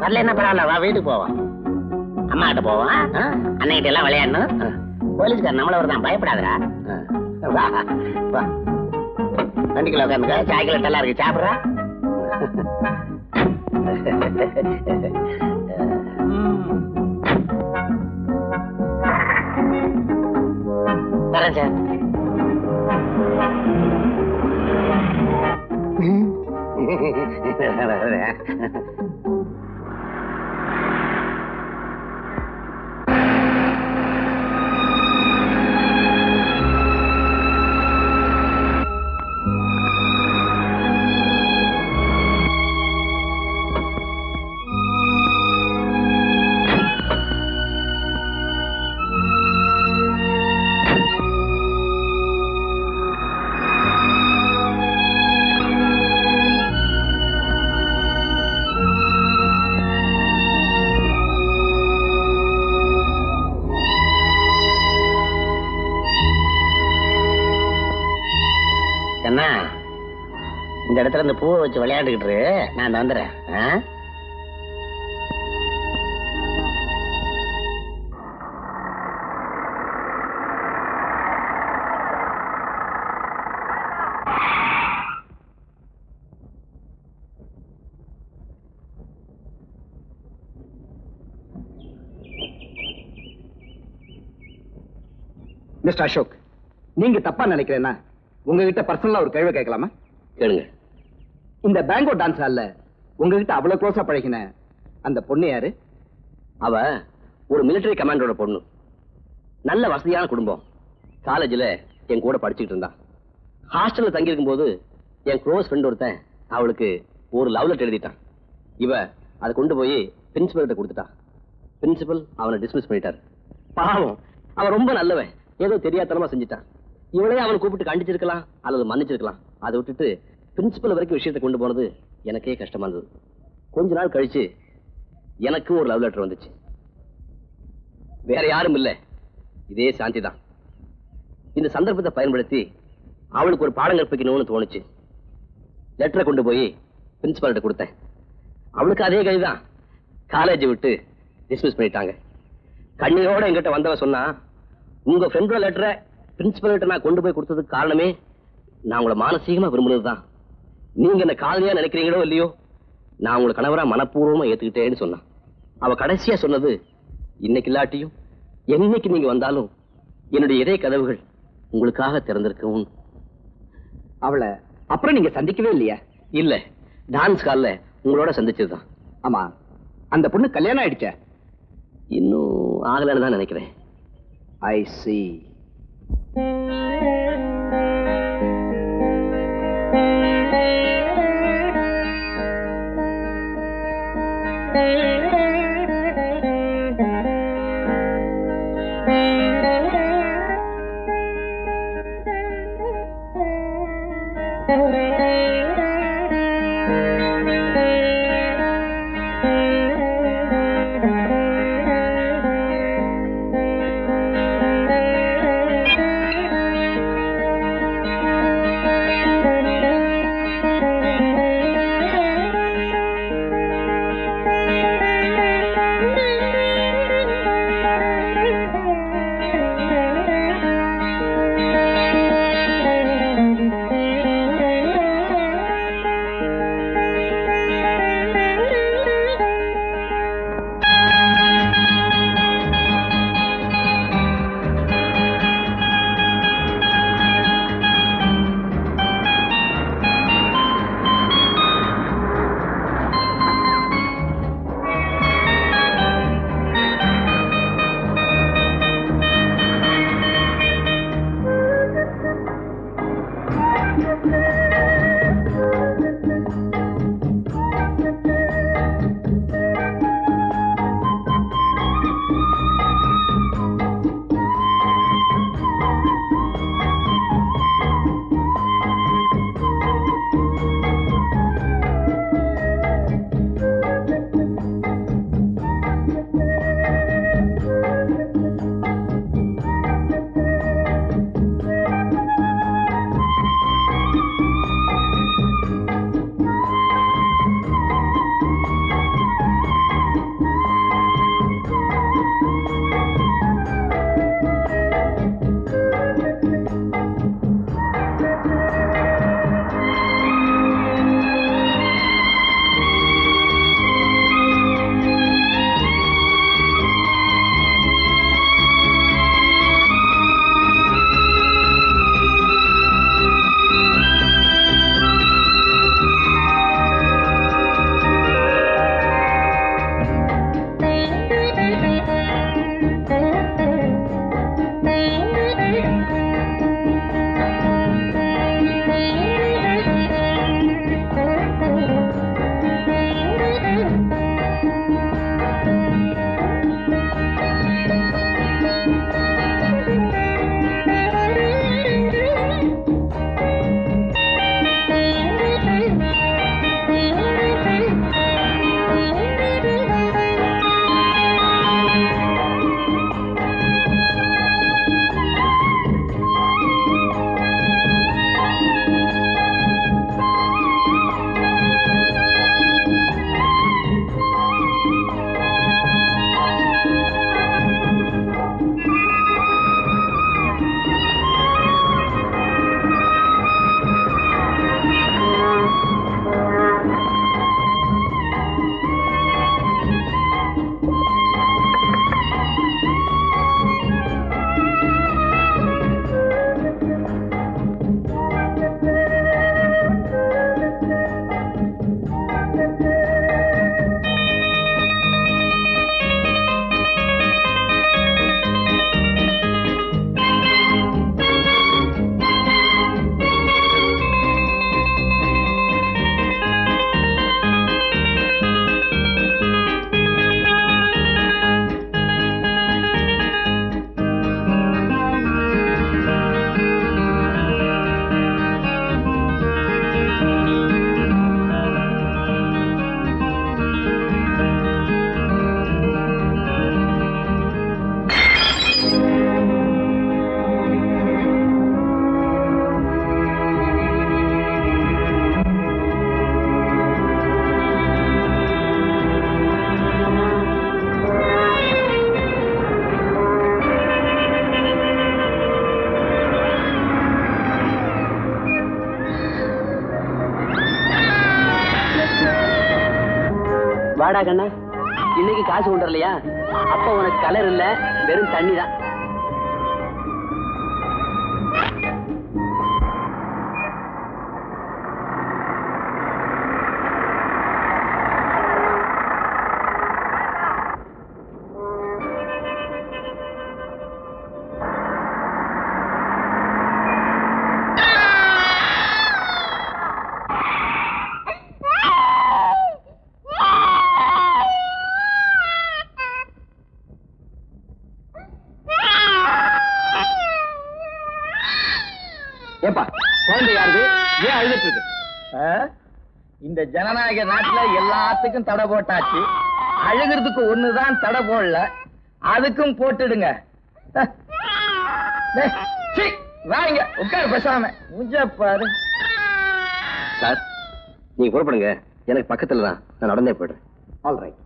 வரல என்ன பரவாயில்ல, வா வீட்டுக்கு போவோம். அம்மா கிட்ட போவோம். அன்னைகிட்ட எல்லாம் விளையாடணும். போலீஸ்கார் நம்மள வருதான், பயப்படாதடா. வா வா. வண்டிக்குள்ள உட்காந்துக்க, சாய்க்கில் நல்லா இருக்கு, சாப்பிடுறா. வரேன் சார். இந்த இடத்துல இந்த பூவை வச்சு விளையாண்டுக்கிட்டு நான் வந்துடுறேன். மிஸ்டர் அசோக், நீங்க தப்பா நினைக்கிறேன்னா உங்ககிட்ட பர்சனலா ஒரு கேள்வி கேட்கலாமா? கேளுங்க. இந்த பேங்கோ டான்ஸ் ஹால்ல உங்ககிட்ட அவ்வளவு க்ளோஸா பழகின அந்த பொண்ணு யாரு? அவ ஒரு மிலிட்டரி கமாண்டரோட பொண்ணு. நல்ல வசதியான குடும்பம். காலேஜில் என் கூட படிச்சுட்டு இருந்தா. ஹாஸ்டல்ல தங்கி இருக்கும் போது என் க்ளோஸ் ஃப்ரெண்ட் ஒருத்தன் அவளுக்கு ஒரு லவ் லெட்டர் எழுதிட்டான். இவ அதை கொண்டு போய் பிரின்சிபல் கிட்ட கொடுத்துட்டா. பிரின்சிபல் அவனை டிஸ்மிஸ் பண்ணிட்டார். பாவம், அவன் ரொம்ப நல்லவன். ஏதோ தெரியாதனமா செஞ்சுட்டான். இவளே அவனை கூப்பிட்டு கண்டிச்சிருக்கலாம் அல்லது மன்னிச்சிருக்கலாம். அதை விட்டுட்டு பிரின்சிபல் வரைக்கும் விஷயத்தை கொண்டு போனது எனக்கே கஷ்டமா இருந்தது. கொஞ்ச நாள் கழிச்சு எனக்கும் ஒரு லவ் லெட்டர் வந்துச்சு. வேற யாரும் இல்ல, இதே சாந்தி தான். இந்த சந்தர்ப்பத்தை பயன்படுத்தி அவளுக்கு ஒரு பாடம் கற்பிக்கணும்னு தோணுச்சு. லெட்டரை கொண்டு போய் பிரின்சிபால்கிட்ட கொடுத்தேன். அவளுக்கு அதே கைதான். காலேஜ் விட்டு டிஸ்மிஸ் பண்ணிட்டாங்க. கண்ணீரோட என்கிட்ட வந்தவ சொன்னா, உங்க ஃப்ரெண்டோட லெட்டரை பிரின்சிபல் கிட்ட நான் கொண்டு போய் கொடுத்ததுக்கு காரணமே நான் உங்களை மானசீகமா விரும்புனதுதான். நீங்க என்ன காதலியா நினைக்கிறீங்களோ இல்லையோ, நான் உங்களை கணவரா மனப்பூர்வமா ஏத்துக்கிட்டேன்னு சொன்னான். அவ கடைசியா சொன்னது, இன்னைக்கு இல்லாட்டியும் என்னைக்கு நீங்க வந்தாலும் என்னுடைய இதய கதவுகள் உங்களுக்காக திறந்திருக்கும். அவளை அப்புறம் நீங்க சந்திக்கவே இல்லையா? இல்ல, டான்ஸ் கால்ல உங்களோட சந்திச்சதுதான். ஆமா, அந்த பொண்ணு கல்யாணம் ஆயிடுச்சா? இன்னும் ஆகலன்னு தான் நினைக்கிறேன். ஐ see. வாடா கண்ணா, இன்னைக்கு காசு கொண்டு வரலையா? அப்ப உனக்கு கலர் இல்ல, வெறும் தண்ணி தான். குழந்தை யாரு? ஏன் அழுதுட்டு இருக்கு? இந்த ஜனநாயக நாட்டுல எல்லாத்துக்கும் தடை போட்டாச்சு. அழுகிறதுக்கு ஒண்ணுதான் தடை போடல, அதுக்கும் போட்டுடுங்க. வாங்க உட்காரு, பேசாம முஞ்ச பாரு. சார், நீங்க புறப்படுங்க, எனக்கு பக்கத்துல தான், நான் நடந்தே போயிடுறேன். All right.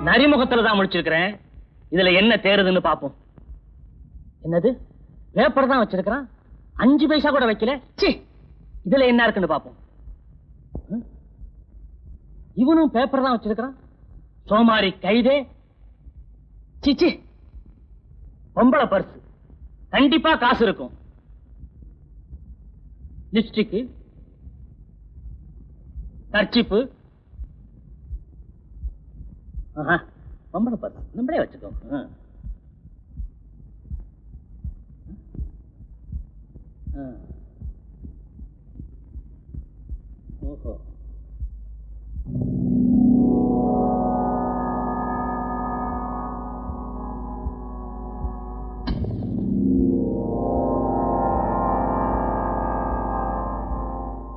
நரிமுகத்துல தான் முடிச்சிருக்கிறேன். இதுல என்ன தேருதுன்னு பாப்போம். என்னது, பேப்பர் தான் வச்சிருக்கிறான், 5 பைசா கூட வைக்கல. சி, இதுல என்ன இருக்குன்னு பாப்போம். இவனும் பேப்பர் தான் வச்சிருக்கான். சோமாரி கைதே. சிச்சி, பொம்பளை பர்ஸ், கண்டிப்பா காசு இருக்கும். லிப்ஸ்டிக், கர்ச்சிப்பு, பொம்பளை பர்ஸ் நம்மளே வச்சுக்கோ. ஓஹோ,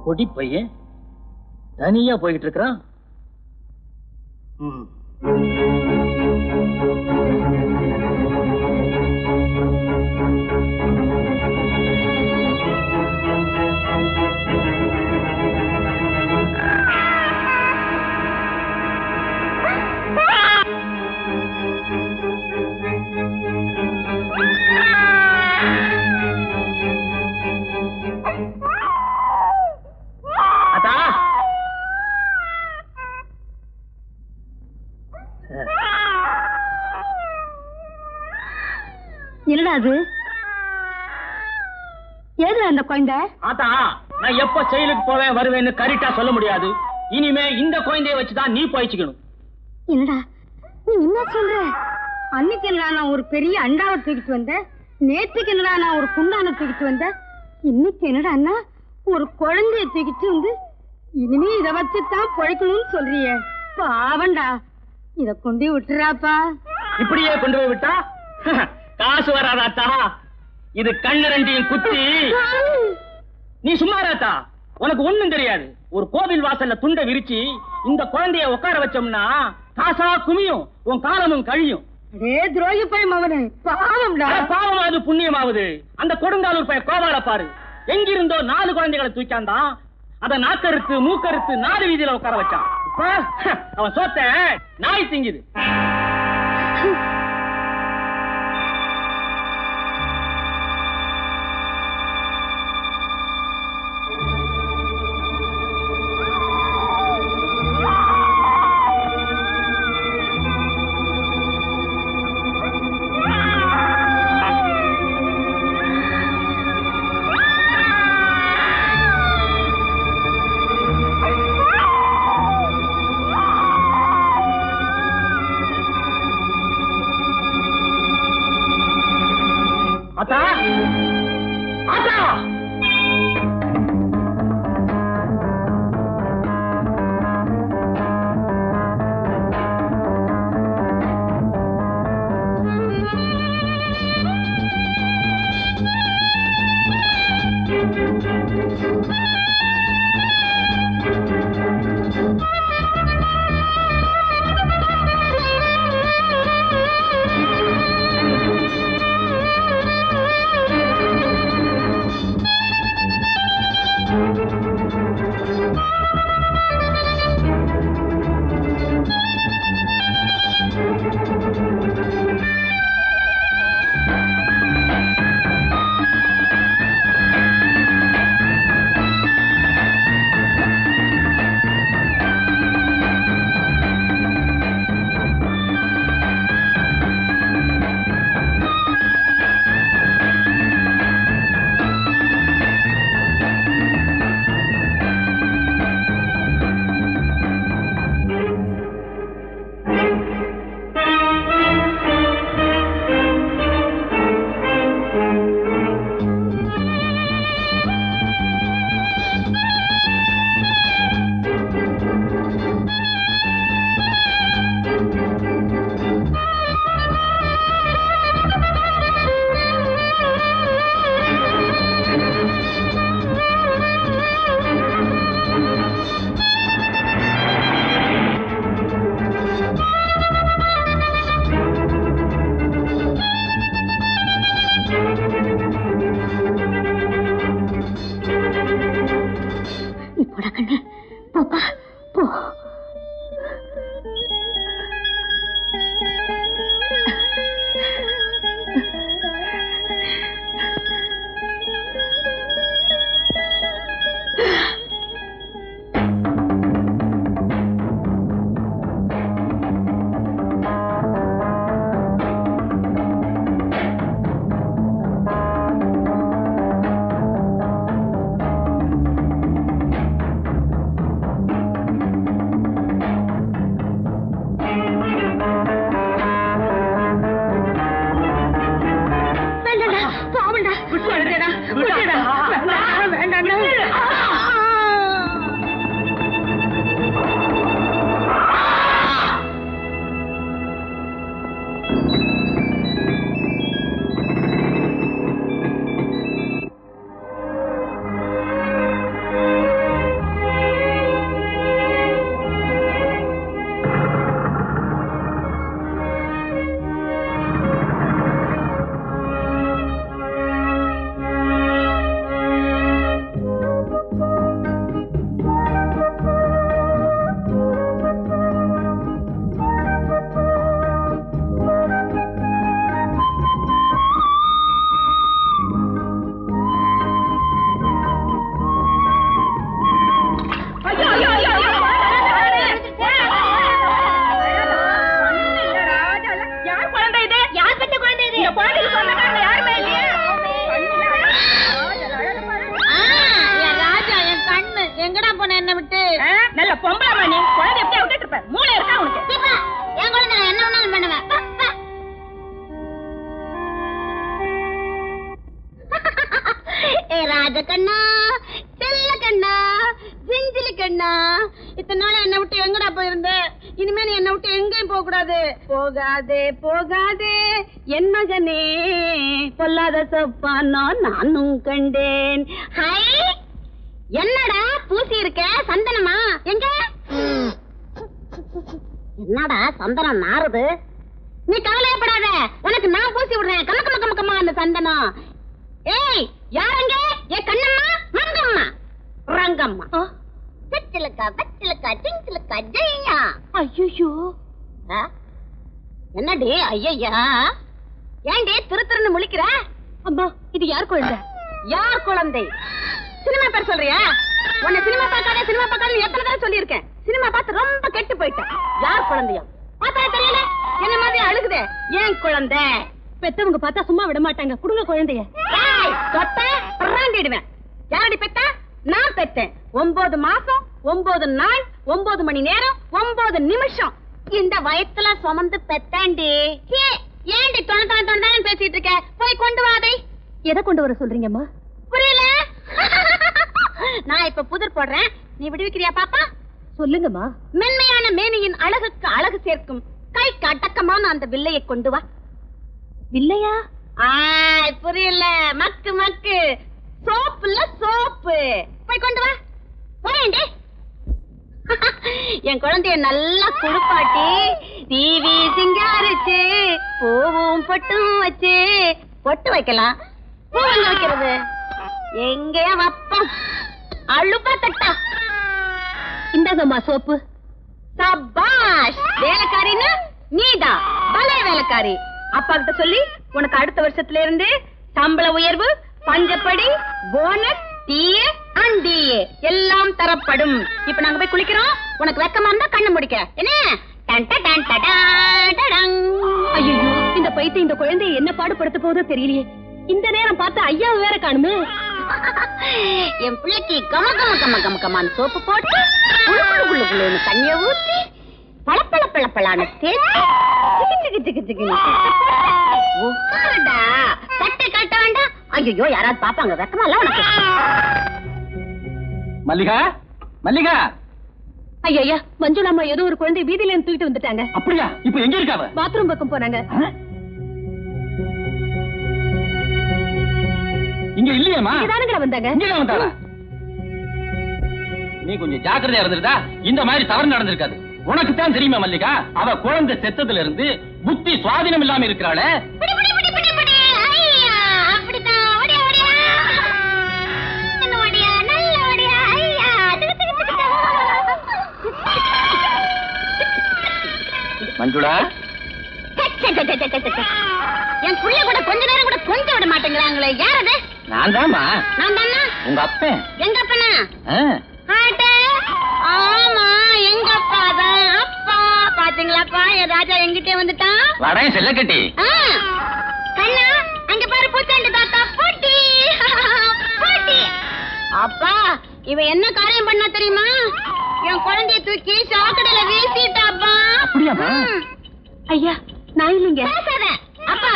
பொடி பையன் தனியா போய்கிட்டு இருக்கிறான். என்னடா அது? ஏது அந்த குழந்தை? ஆத்தா, நான் எப்ப செயலுக்கு போவேன் வருவேன்னு கரெக்டா சொல்ல முடியாது. இனிமே இந்த குழந்தைய வச்சுதான் நீ பயிற்சிக்கணும். என்னடா நீ என்ன சொல்ற? அன்னைக்கு என்னடா நான் ஒரு பெரிய அண்டாவை தூக்கிட்டு வந்தேன், நேற்றுக்கு என்னடா நான் ஒரு குண்டான தூக்கிட்டு வந்தேன், இன்னைக்கு என்னடா அண்ணா ஒரு குழந்தைய தூக்கிட்டு வந்து இனிமே இதை வச்சுதான் பொழைக்கணும்னு சொல்றியே. பாவண்டா, இத கொண்டு விட்டுறாப்பா. இப்படியே கொண்டு போய் விட்டா காசு வராதாத்தா. இது கண்ணு ரெண்டையும் குத்தி. நீ சும்மாராத்தா, உனக்கு ஒண்ணும் தெரியாது. ஒரு கோவில் வாசல்ல துண்டை விரிச்சு இந்த குழந்தைய உட்கார வச்சோம்னா காசா குமியும், உன் காலமும் கழியும். துரோகி போய் மகனே, பாவம்டா. பாவமாவது புண்ணியமாவது அந்த கொடுங்காலூர் பையன் கோவால பாரு, எங்கிருந்தோ 4 குழந்தைகளை தூக்காந்தான். அத நாக்கறுத்து மூக்கறுத்து 4 வீதியில உட்கார வச்சான். அவன் சோத்த நாய் திங்குது. நல்ல பொம்பளை மணி குழந்தை எப்படியா விட்டுட்டு இருப்ப மூளை இருக்கா உனக்கு என் குழந்தை நான் என்ன வேணாலும் பண்ணுவேன் ஏ ராஜகண்ணா செல்ல கண்ணா ஜிஞ்சிலி கண்ணா இத்தனை நாள் என்ன விட்டு எங்கடா போயிருந்த இனிமே நீ என்ன விட்டு எங்கேயும் போக கூடாது போகாதே போகாதே என் மகனே பொல்லாத சொப்பானோ நானும் கண்டேன் ஹாய் என்னடா பூசி இருக்க சந்தனமா எங்க என்னடா சந்தனம் நாறுது நீ கவலைப்படாத உனக்கு நான் பூசி விடுறேன் கமக்க கமக்கமா அந்த சந்தனம் ஏய் யாரங்க ஏ கண்ணம்மா மங்கம்மா ரங்கம்மா வெற்றிலக்கா வெற்றிலக்கா டிங்கிலக்கா ஜெய்யா ஐயோ என்னடி ஐயா ஏண்டி திருன்னு முழிக்கிற அம்மா இது யார் குழந்தை? யார் குழந்தை? சினிமா பேர் சொல்றியா? உன்னை சினிமா பார்க்காத சினிமா பார்க்காத எத்தனை தடவை சொல்லியிருக்கேன். சினிமா பார்த்து ரொம்ப கெட்டு போயிட்டேன். யார் குழந்தையும் பார்த்தா தெரியல என்ன மாதிரி அழுகுதே ஏன் குழந்தை? பெத்தவங்க பார்த்தா சும்மா விட மாட்டாங்க. குடுங்க குழந்தைய. தொட்டிடுவேன். யாரடி பெத்தா? நான் பெத்தேன். 9 மாசம் 9 நாள் 9 மணி நேரம் 9 நிமிஷம் இந்த வயத்துல சுமந்து பெத்தாண்டி. ஏண்டி தொண பேசிட்டு இருக்க? போய் கொண்டு வாதை. எதை கொண்டு வர சொல்றீங்கம்மா? புரியல. நான் இப்ப புதிர் போடுறேன், நீ விடுவிக்கிறியா பாப்பா? சொல்லுங்கம்மா. மென்மையான மேனியின் அழகுக்கு அழகு சேர்க்கும் கை அடக்கமான அந்த வில்லையை கொண்டு வா. வில்லையா? புரியல. மக்கு மக்கு சோப்புல சோப்பு. போய் கொண்டு வா. போயேண்டி. என் குழந்தைய நல்லா குளிப்பாட்டி டிவி சிங்காரிச்சு பூவும் பொட்டும் வச்சு பொட்டு வைக்கலாம். பூ எங்க வைக்கிறது? எங்கேயா வப்பம் அழுப்பா தட்டா. இந்தாங்கம்மா சோப்பு. சபாஷ். வேலைக்காரின்னு நீதான் பலே வேலைக்காரி. அப்பா கிட்ட சொல்லி உனக்கு அடுத்த வருஷத்துல இருந்து சம்பள உயர்வு, பஞ்சப்படி, போனஸ், டிஏ அண்ட் டிஏ எல்லாம் தரப்படும். இப்ப நாங்க போய் குளிக்கிறோம். உனக்கு வெக்கமா இருந்தா கண்ணு முடிக்க என்ன? ஐயோ, இந்த பைத்தியம் இந்த குழந்தைய என்ன பாடுபடுத்த போதோ தெரியலையே. இந்த நேரம் பார்த்து ஐயாவை வேற காணுமே. என் பிள்ளைக்கு கம கம கம கம கமான்னு சோப்பு போட்டு குளு தண்ணிய ஊத்தி பளப்பள பளப்பளான்னு தேய்ச்சி சிக்கு சிக்கு சிக்கு உட்காருடா. சட்டை கட்ட வேண்டாம். ஐயோ, யாராவது பாப்பாங்க. வெக்கமா இல்ல உனக்கு? மல்லிகா, மல்லிகா. ஐயா, மஞ்சுளாமா ஏதோ ஒரு குழந்தை வீதியில இருந்து தூக்கிட்டு வந்துட்டாங்க. அப்படியா? இப்ப எங்க இருக்காவ? பாத்ரூம் பக்கம் போனாங்க. இங்க இல்லையேம்மா. இதானுங்களா வந்தாங்க? இங்க வந்தாளா? நீ கொஞ்சம் ஜாக்கிரதையா இருந்திருந்தா இந்த மாதிரி தவறு நடந்திருக்காது. உனக்கு தான் தெரியுமா மல்லிகா, அவ குழந்தை செத்ததுல இருந்து புத்தி சுவாதீனம் இல்லாம இருக்கிறாளே. மஞ்சுளா, என் புள்ள கூட கொஞ்ச நேரம் கூட கொஞ்சம் விட மாட்டேங்கிறாங்களே. யாரது? நான் தான்மா. நான் தானா? உங்க அப்பன். எங்க அப்பனா? ஆமா, எங்க அப்பா தான். அப்பா பாத்தீங்களாப்பா, என் ராஜா எங்கிட்டே வந்துட்டான். வடைய செல்ல கட்டி. கண்ணா, அங்க பாரு பூச்சாண்டி தாத்தா. போட்டி போட்டி. அப்பா, இவன் என்ன காரியம் பண்ணா தெரியுமா? என் குழந்தைய தூக்கி சாக்கடையில வீசிட்டாப்பா. அப்படியாப்பா? ஐயா, நான் இல்லைங்க. அப்பா,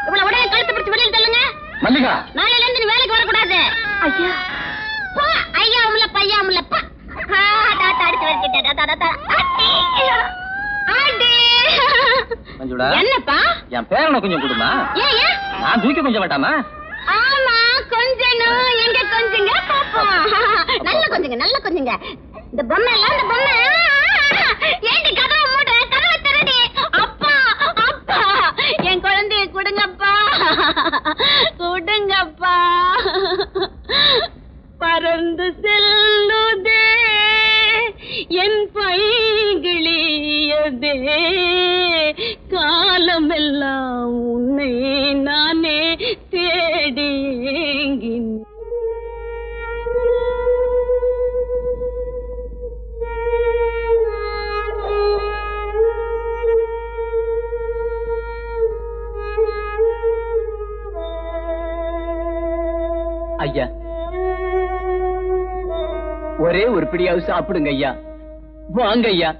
இவ்வளவு உடனே கழுத்து பிடிச்சு வெளியில் தள்ளுங்க. மல்லிகா, நாளையில இருந்து நீ வேலைக்கு வரக்கூடாது. ஐயா, ஐயா உள்ள பையா உள்ள பா. மஞ்சுளா, என்னப்பா? என் பேரனை கொஞ்சம் கொடுமா. ஏன் நான் தூக்கி கொஞ்சம் வேண்டாமா? ஆமா, கொஞ்சணும். எங்க கொஞ்சங்க பாப்போம். நல்ல கொஞ்சங்க, நல்ல கொஞ்சங்க. இந்த பொம்மை எல்லாம், இந்த பொம்மை ஏண்டி கதவை மூட? கதவை திறடி. அப்பா அப்பா, என் குழந்தைய கொடுங்கப்பா, கொடுங்கப்பா. பறந்து செல்லுதே என் பைகிளியதே, காலமெல்லாம் உன்னை நானே தேடி ஏங்கினேன். ஐயா, ஒரே ஒரு பிடியாவது சாப்பிடுங்க ஐயா. வாங்க ஐயா.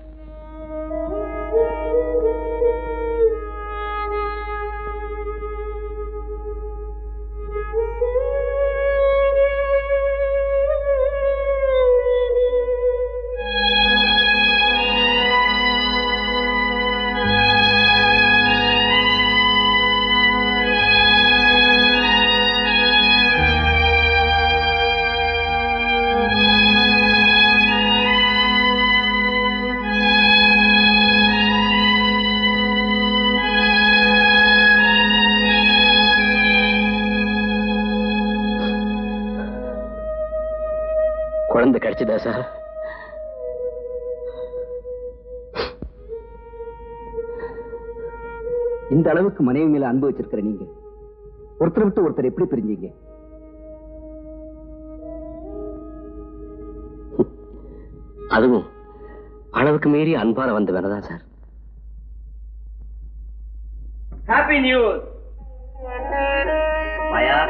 குழந்தை கிடைச்சதா சார்? இந்த அளவுக்கு மனைவி மேல அன்பு வச்சிருக்கிற நீங்க ஒருத்தர் விட்டு ஒருத்தர் எப்படி பிரிஞ்சீங்க? அதுவும் அளவுக்கு மீறி அன்பால வந்து வேணதான் சார். ஹாப்பி நியூஸ் மாயா,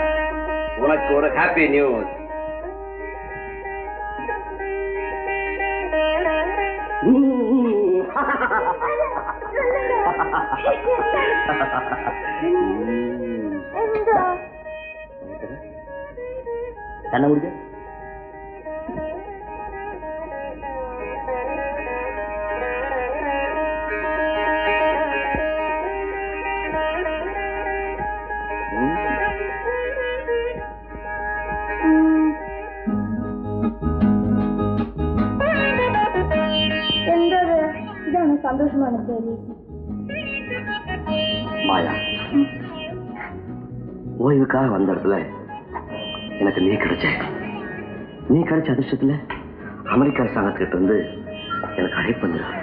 உனக்கு ஒரு ஹாப்பி நியூஸ். கண்ண முடிஞ்ச சந்தோஷமான செய்தி. மாயா, ஓய்வுக்காக வந்த இடத்துல எனக்கு நீ கிடைச்ச அதிர்ஷ்டத்துல அமெரிக்க அரசாங்கத்திட்ட இருந்து எனக்கு அழைப்பு வந்துடும்.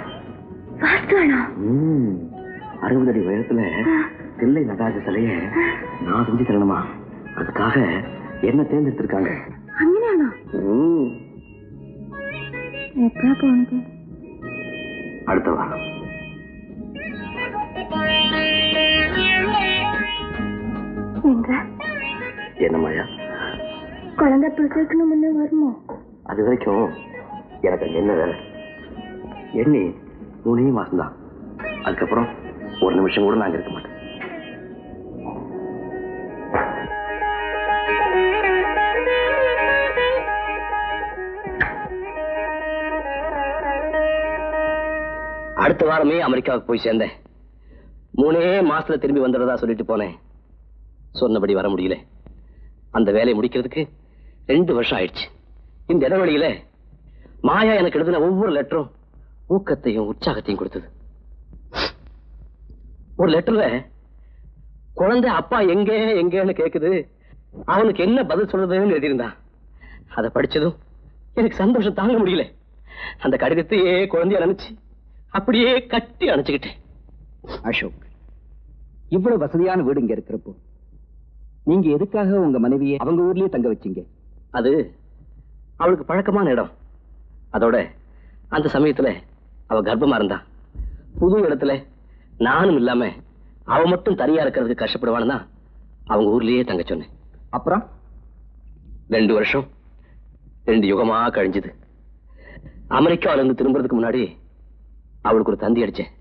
60 அடி உயரத்துல தில்லை நடராஜ சிலைய நான் செஞ்சு தரணுமா? அதுக்காக என்ன தேர்ந்தெடுத்திருக்காங்க. எப்ப போனது? அடுத்த வாரம். என்ன மாயா, குழந்தை பிரசவிக்கணும் முன்ன வருமோ? அது வரைக்கும் எனக்கு அங்க என்ன வேலை? எண்ணி 3 மாசம்தான். அதுக்கப்புறம் ஒரு நிமிஷம் கூட நாங்க இருக்க மாட்டேன். அடுத்த வாரமே அமெரிக்காவுக்கு போய் சேர்ந்தேன். 3 மாசத்துல திரும்பி வந்துடுறதா சொல்லிட்டு போனேன். சொன்னபடி வர முடியல. அந்த வேலையை முடிக்கிறதுக்கு 2 வருஷம் ஆயிடுச்சு. இந்த இடைவெளியில மாயா எனக்கு எழுதின ஒவ்வொரு லெட்டரும் ஊக்கத்தையும் உற்சாகத்தையும் கொடுத்தது. ஒரு லெட்டர்ல குழந்தை அப்பா எங்கன்னு கேக்குது, அவனுக்கு என்ன பதில் சொல்றதுன்னு எழுதியிருந்தான். அதை படிச்சதும் எனக்கு சந்தோஷம் தாங்க முடியல. அந்த கடிதத்தையே குழந்தைய நினைச்சு அப்படியே கட்டி அணைச்சுக்கிட்டேன். அசோக், இவ்வளவு வசதியான வீடு இங்க இருக்கிறப்போ நீங்க எதுக்காக உங்க மனைவியை அவங்க ஊர்லயே தங்க வச்சீங்க? அது அவளுக்கு பழக்கமான இடம். அதோட அந்த சமயத்துல அவ கர்ப்பமா இருந்தா. புது இடத்துல நானும் இல்லாம அவ மட்டும் தனியா இருக்கிறதுக்கு கஷ்டப்படுவான்னு தான் அவங்க ஊர்லயே தங்க சொன்னேன். அப்புறம் 2 வருஷம் 2 யுகமா கழிஞ்சது. அமெரிக்காவில இருந்து திரும்புறதுக்கு முன்னாடி அவளுக்கு ஒரு தந்தி அடிச்சேன்.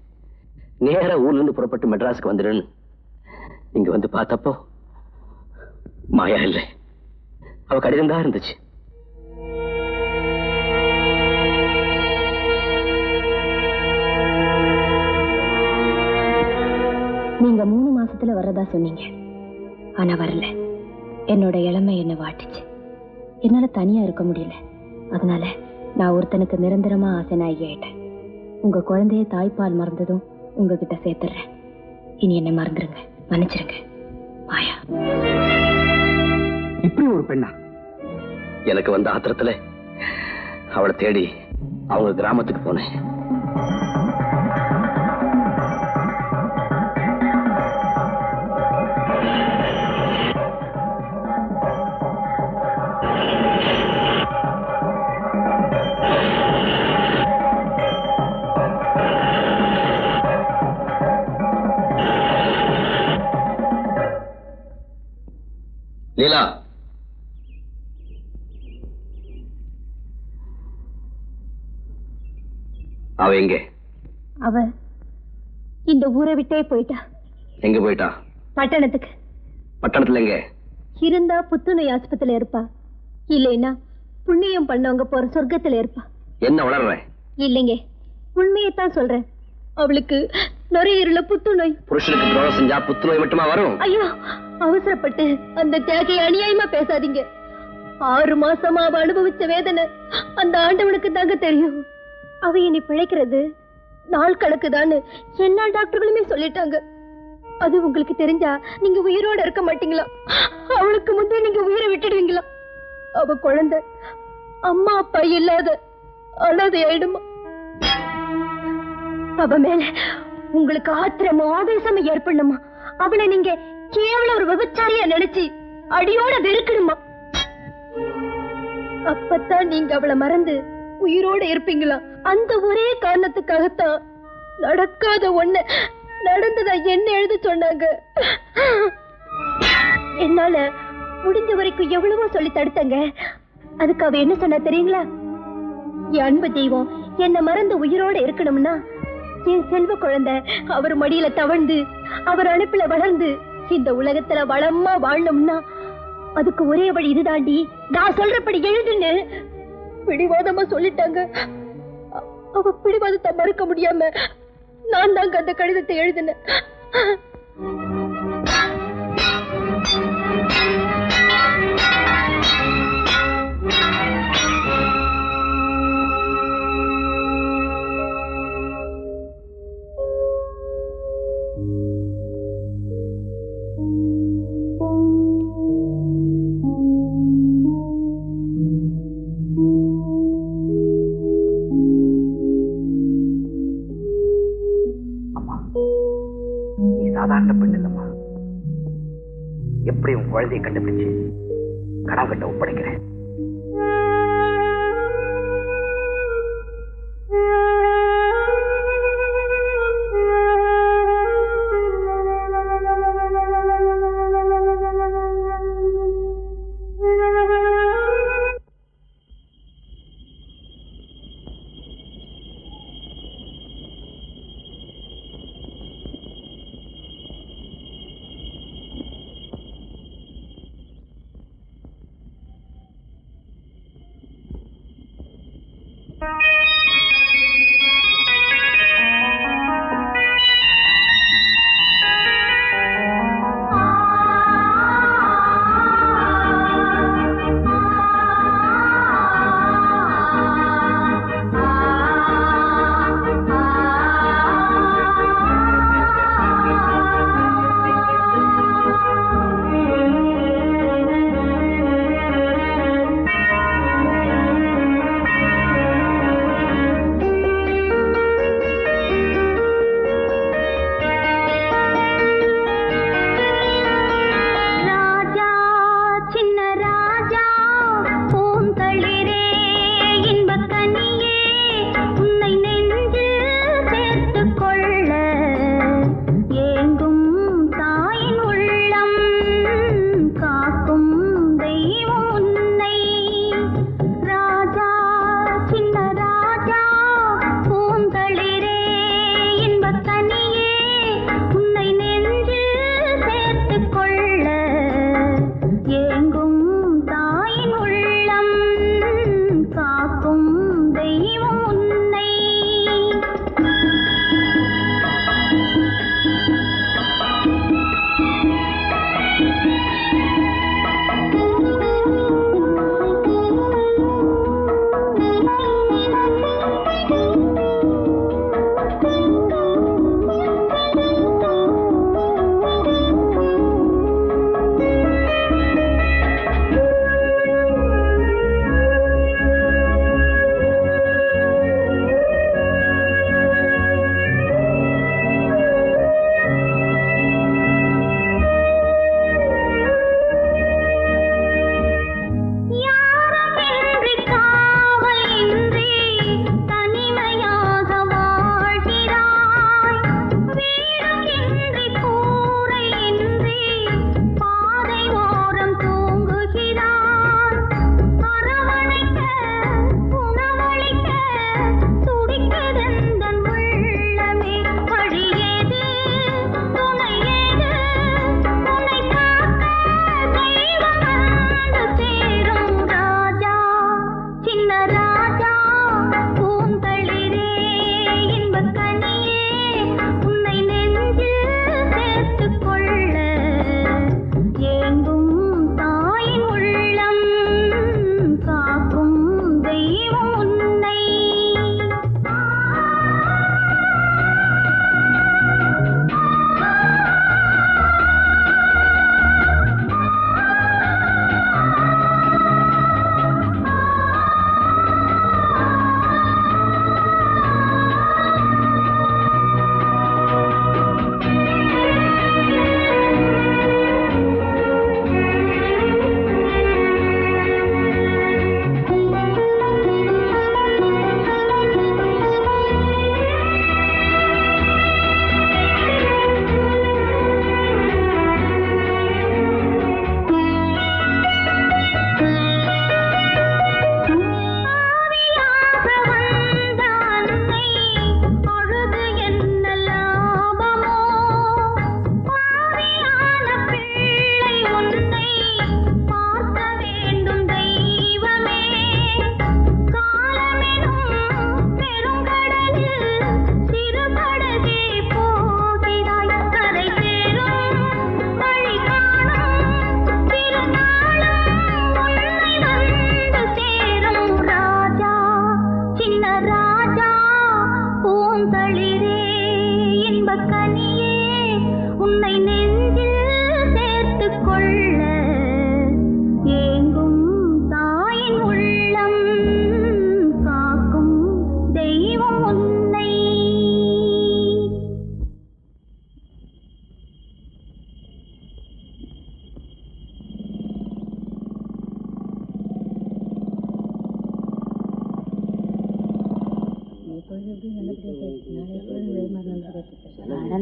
நேர ஊர்ல இருந்து புறப்பட்டு மெட்ராஸுக்கு வந்துடுன்னு. இங்க வந்து பார்த்தப்போ மாயா இல்லை, அவ கடிதம் தான் இருந்துச்சு. நீங்க 3 மாசத்துல வர்றதா சொன்னீங்க. ஆனா வரல. என்னோட இளமை என்ன வாட்டுச்சு. என்னால தனியா இருக்க முடியல. அதனால நான் ஒருத்தனுக்கு நிரந்தரமா ஆசை நாயகி ஆயிட்டேன். உங்க குழந்தைய தாய்ப்பால் மறந்ததும் உங்ககிட்ட சேர்த்துறேன். இனி என்ன மறந்துருங்க, மன்னிச்சிருங்க. மாயா. இப்படி ஒரு பெண்ணா? எனக்கு வந்த ஆத்திரத்துல அவளை தேடி அவங்க கிராமத்துக்கு போனேன். லீலா, அவ எங்க? அவ இந்த ஊரை விட்டே போயிட்டா. எங்க போயிட்டா? பட்டணத்துக்கு. பட்டணத்துல எங்க? இருந்தா புத்துநோய் ஆஸ்பத்திரியில இருப்பா, இல்லைன்னா புண்ணியம் பண்ணவங்க போற சொர்க்கத்துல இருப்பா. என்ன வளர்ற? இல்லைங்க, உண்மையைத்தான் சொல்றேன். அவளுக்கு நுரையீரல புத்துநோய். புருஷனுக்கு துரோகம் செஞ்சா புத்துநோய் மட்டுமா வரும்? ஐயோ, அவசரப்பட்டு அந்த தியாகியை அநியாயமா பேசாதீங்க. 6 மாசமா அவ அனுபவிச்ச வேதனை அந்த ஆண்டவனுக்கு தாங்க தெரியும். அவ என்னை பிழைக்கிறது நாள் கணக்குதான்னு எல்லா டாக்டர்களுமே சொல்லிட்டாங்க. அது உங்களுக்கு தெரிஞ்சா நீங்க உயிரோட இருக்க மாட்டீங்களா? அவளுக்கு முந்தைய நீங்க உயிரை விட்டுடுவீங்களா? அவ குழந்தை அம்மா அப்பா இல்லாத அனாதை ஆயிடுமா? அவ மேல உங்களுக்கு ஆத்திரமோ ஆவேசமா ஏற்படணுமா? அவளை நீங்க கேவலம் ஒரு விபச்சாரியா நினைச்சு அடியோட வெறுக்கணுமா? அப்பத்தான் நீங்க அவளை மறந்து உயிரோட இருப்பீங்களா? அந்த ஒரே காரணத்துக்காகத்தான் நடக்காத ஒண்ணு நடந்ததா என்ன எழுத சொன்னாங்க. என்னால முடிஞ்ச வரைக்கும் எவ்வளவோ சொல்லி தடுத்தங்க. அதுக்கு அவ என்ன சொன்னா தெரியுங்களா? என் அன்பு தெய்வம் என்ன மறந்து உயிரோட இருக்கணும்னா என் செல்வ குழந்தை அவர் மடியில தவழ்ந்து அவர் அனுப்புல வளர்ந்து இந்த உலகத்துல வளமா வாழணும்னா அதுக்கு ஒரே வழி இதுதாண்டி, நான் சொல்றபடி எழுதுன்னு பிடிவாதமா சொல்லிட்டாங்க. அவ பிடிவாதத்தை மறுக்க முடியாம நான் தாங்க அந்த கடிதத்தை எழுதினேன். சாதாரண பெண் இல்லம்மா. எப்படி உன் குழந்தையை கண்டுபிடிச்சு கடவுள்கிட்ட ஒப்படைக்கிறேன்.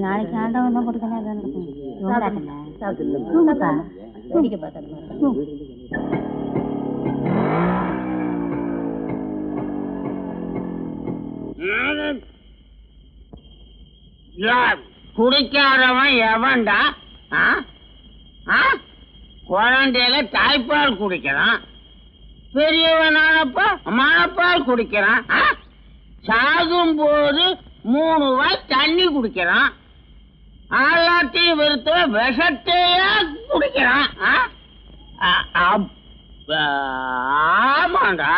நாளைக்கு ஆண்டவன் தான் கொடுக்கணும். வேடிக்கை பார்க்கறது குடிக்காதவன் எவன்டா? குழந்தையில தாய்ப்பால் குடிக்கிறான், பெரியவனானப்ப மனப்பால் குடிக்கிறான், சாகும் போது 3 வாய் தண்ணி குடிக்கிறான், எல்லாத்தையும் வெறுத்து விஷத்தையே குடிக்கிறான். ஆமாண்டா.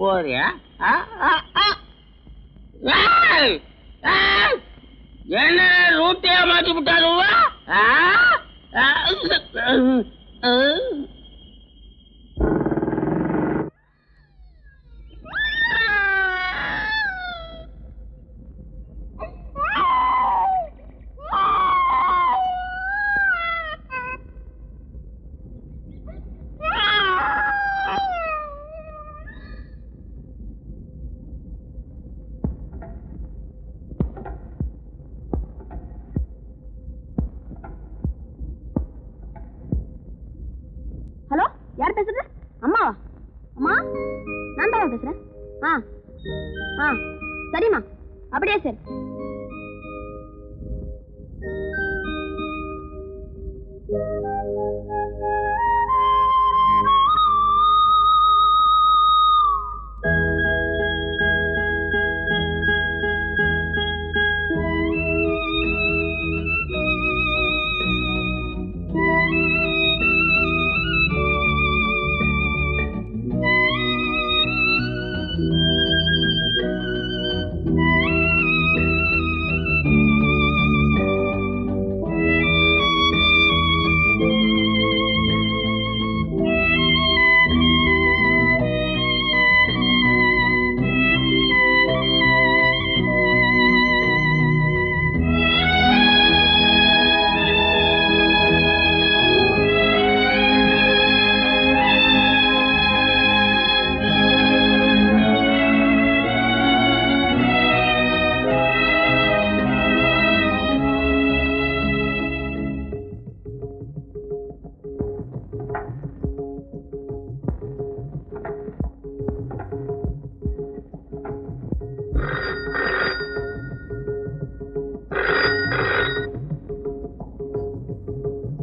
போறியா? என்ன ரூட்டியா மாத்தி விட்டாருவா? ஹலோ, யார் பேசுறது? அம்மாவா? அம்மா, நான் தான் பேசுறேன். சரிம்மா, அப்படியே சரி.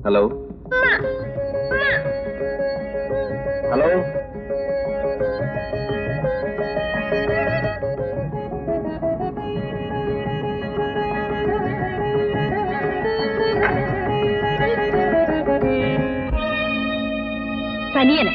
ஹலோ ஹலோ, சனியன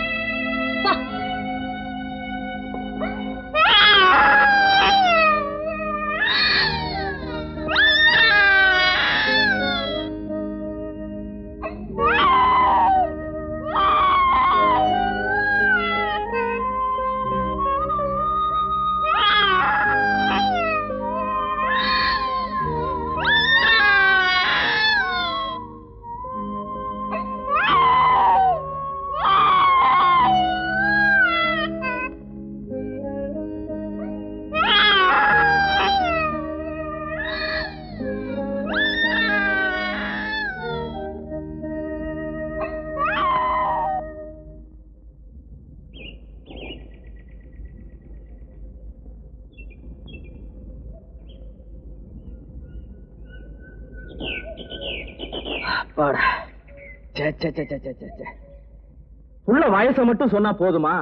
உள்ள வயசை மட்டும் சொன்னா போதுமா?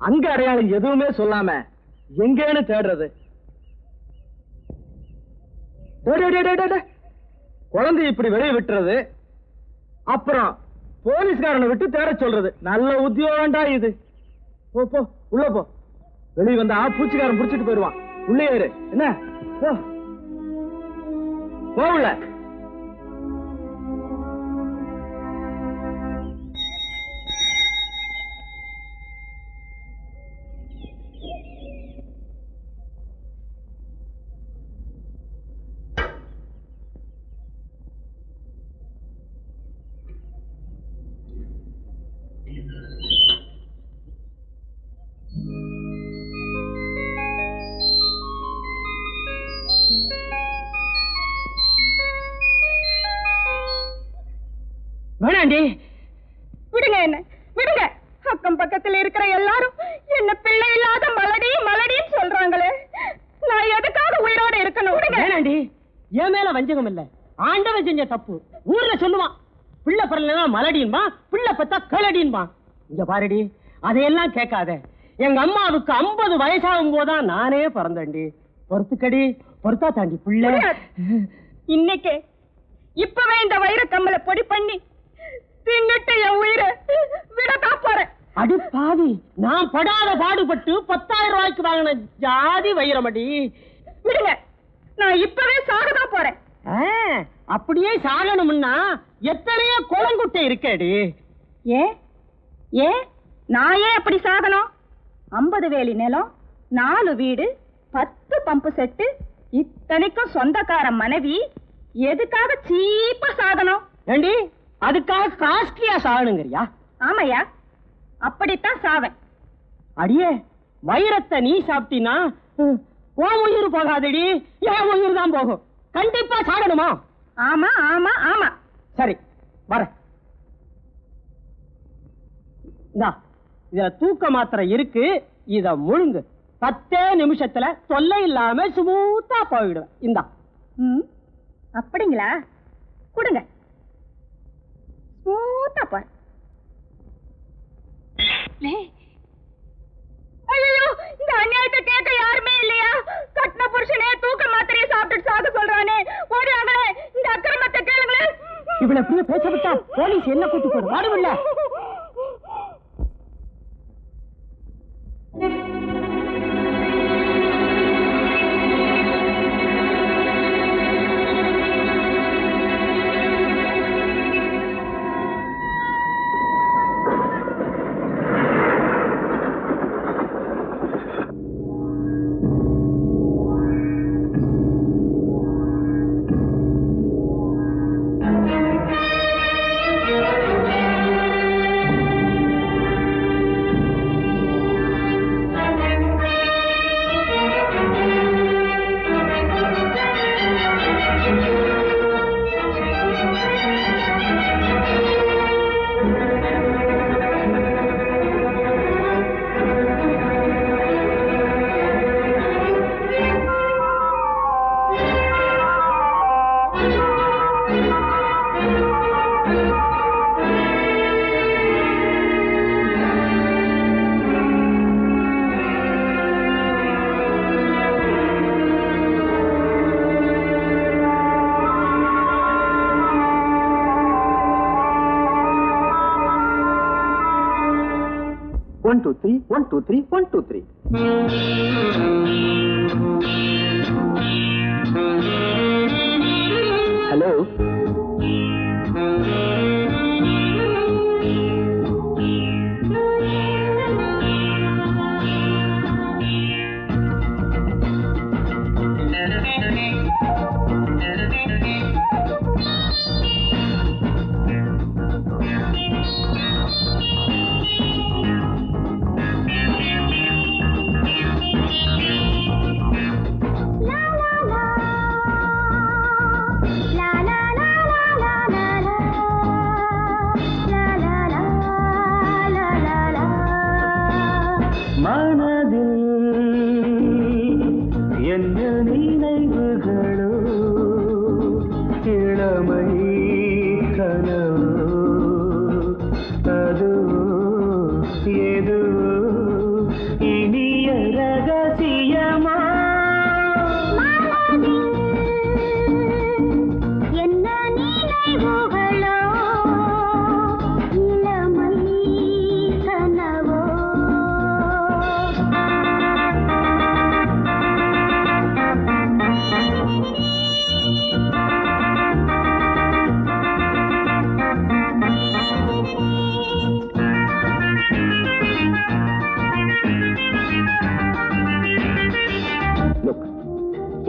அங்க அடையாளம் எதுவுமே சொல்லாம எங்கேன்னு தேடுறது? குழந்தை இப்படி வெளியே விட்டுறது, அப்புறம் போலீஸ்காரனை விட்டு தேட சொல்றது. நல்ல உத்தியோகம்டா இது. போ போ, உள்ள போ. வெளியே வந்தா பூச்சிக்காரன் புடிச்சிட்டு போயிடுவான். உள்ளே ஏறு. என்ன போ உள்ள. வேணாண்டி. விடுங்க என்ன, விடுங்க. அக்கம் பக்கத்துல இருக்கிற எல்லாரும் என்ன பிள்ளை இல்லாத மலடி மலடின்னு சொல்றாங்களே, நான் எதுக்காக உயிரோட இருக்கணும்? விடுங்க. வேணாண்டி, என் மேல வஞ்சகம் இல்ல, ஆண்டவன் செஞ்ச தப்பு. ஊர்ல சொல்லுவான், பிள்ளை பிறந்தா மலடின்பா, பிள்ளை பத்தா கிளடின்பா. இங்க பாருடி, அதையெல்லாம் கேட்காத. எங்க அம்மாவுக்கு 50 வயசாகும் போதான் நானே பிறந்தேன்டி. பொறுத்துக்கடி, பொறுத்தா தாண்டி பிள்ளை. இன்னைக்கு இப்பவே இந்த வைர கம்மலை பொடி பண்ணி தின்னுட்டு என் உயிரை விடத்தான் போறேன். அடி பாவி, நான் படாத பாடுபட்டு 10,000 ரூபாய்க்கு வாங்கின ஜாதி வைரமடி. விடுங்க, நான் இப்பவே சாகதான் போறேன். அப்படியே சாகணும்னா எத்தனையோ குளங்குட்டை இருக்கேடி. ஏ நான் ஏன் அப்படி சாகணும்? 50 வேலி நிலம், 4 வீடு, 10 பம்பு செட்டு, இத்தனைக்கும் சொந்தக்கார மனைவி, எதுக்காக சீப்பா சாகணும்? ஏண்டி, அதுக்காக காஸ்ட்லியா சாகணுங்கறியா? ஆமையா, அப்படித்தான் சாவேன். அடியே, வைரத்தை நீ சாப்பிட்டீனா உன் உயிர் போகாதடி, என் உயிர் தான் போகும். கண்டிப்பா சாகணுமா? ஆமா ஆமா ஆமா. சரி, வர. இதுல தூக்க மாத்திரை இருக்கு, இத முழுங்கு. 10 நிமிஷத்துல தொல்லை இல்லாம ஸ்மூத்தா போயிடுவேன். இந்தா. அப்படிங்களா? கொடுங்க. ஸ்மூத்தா பாரு. ஐயோ, இந்த அநியாயத்தை கேட்க யாருமே இல்லையா? கட்டின புருஷனே தூக்க மாத்திரையை சாப்பிட்டு சாக சொல்றானே, ஓடியாங்களே, இந்த அக்கிரமத்தை கேளுங்களே. இவளை எப்படியோ பேச விட்டா போலீஸ் என்ன கூட்டு போடு. வாடுவில்ல. One, two, three, 1, 2, 3, 1, 2, 3. Hello.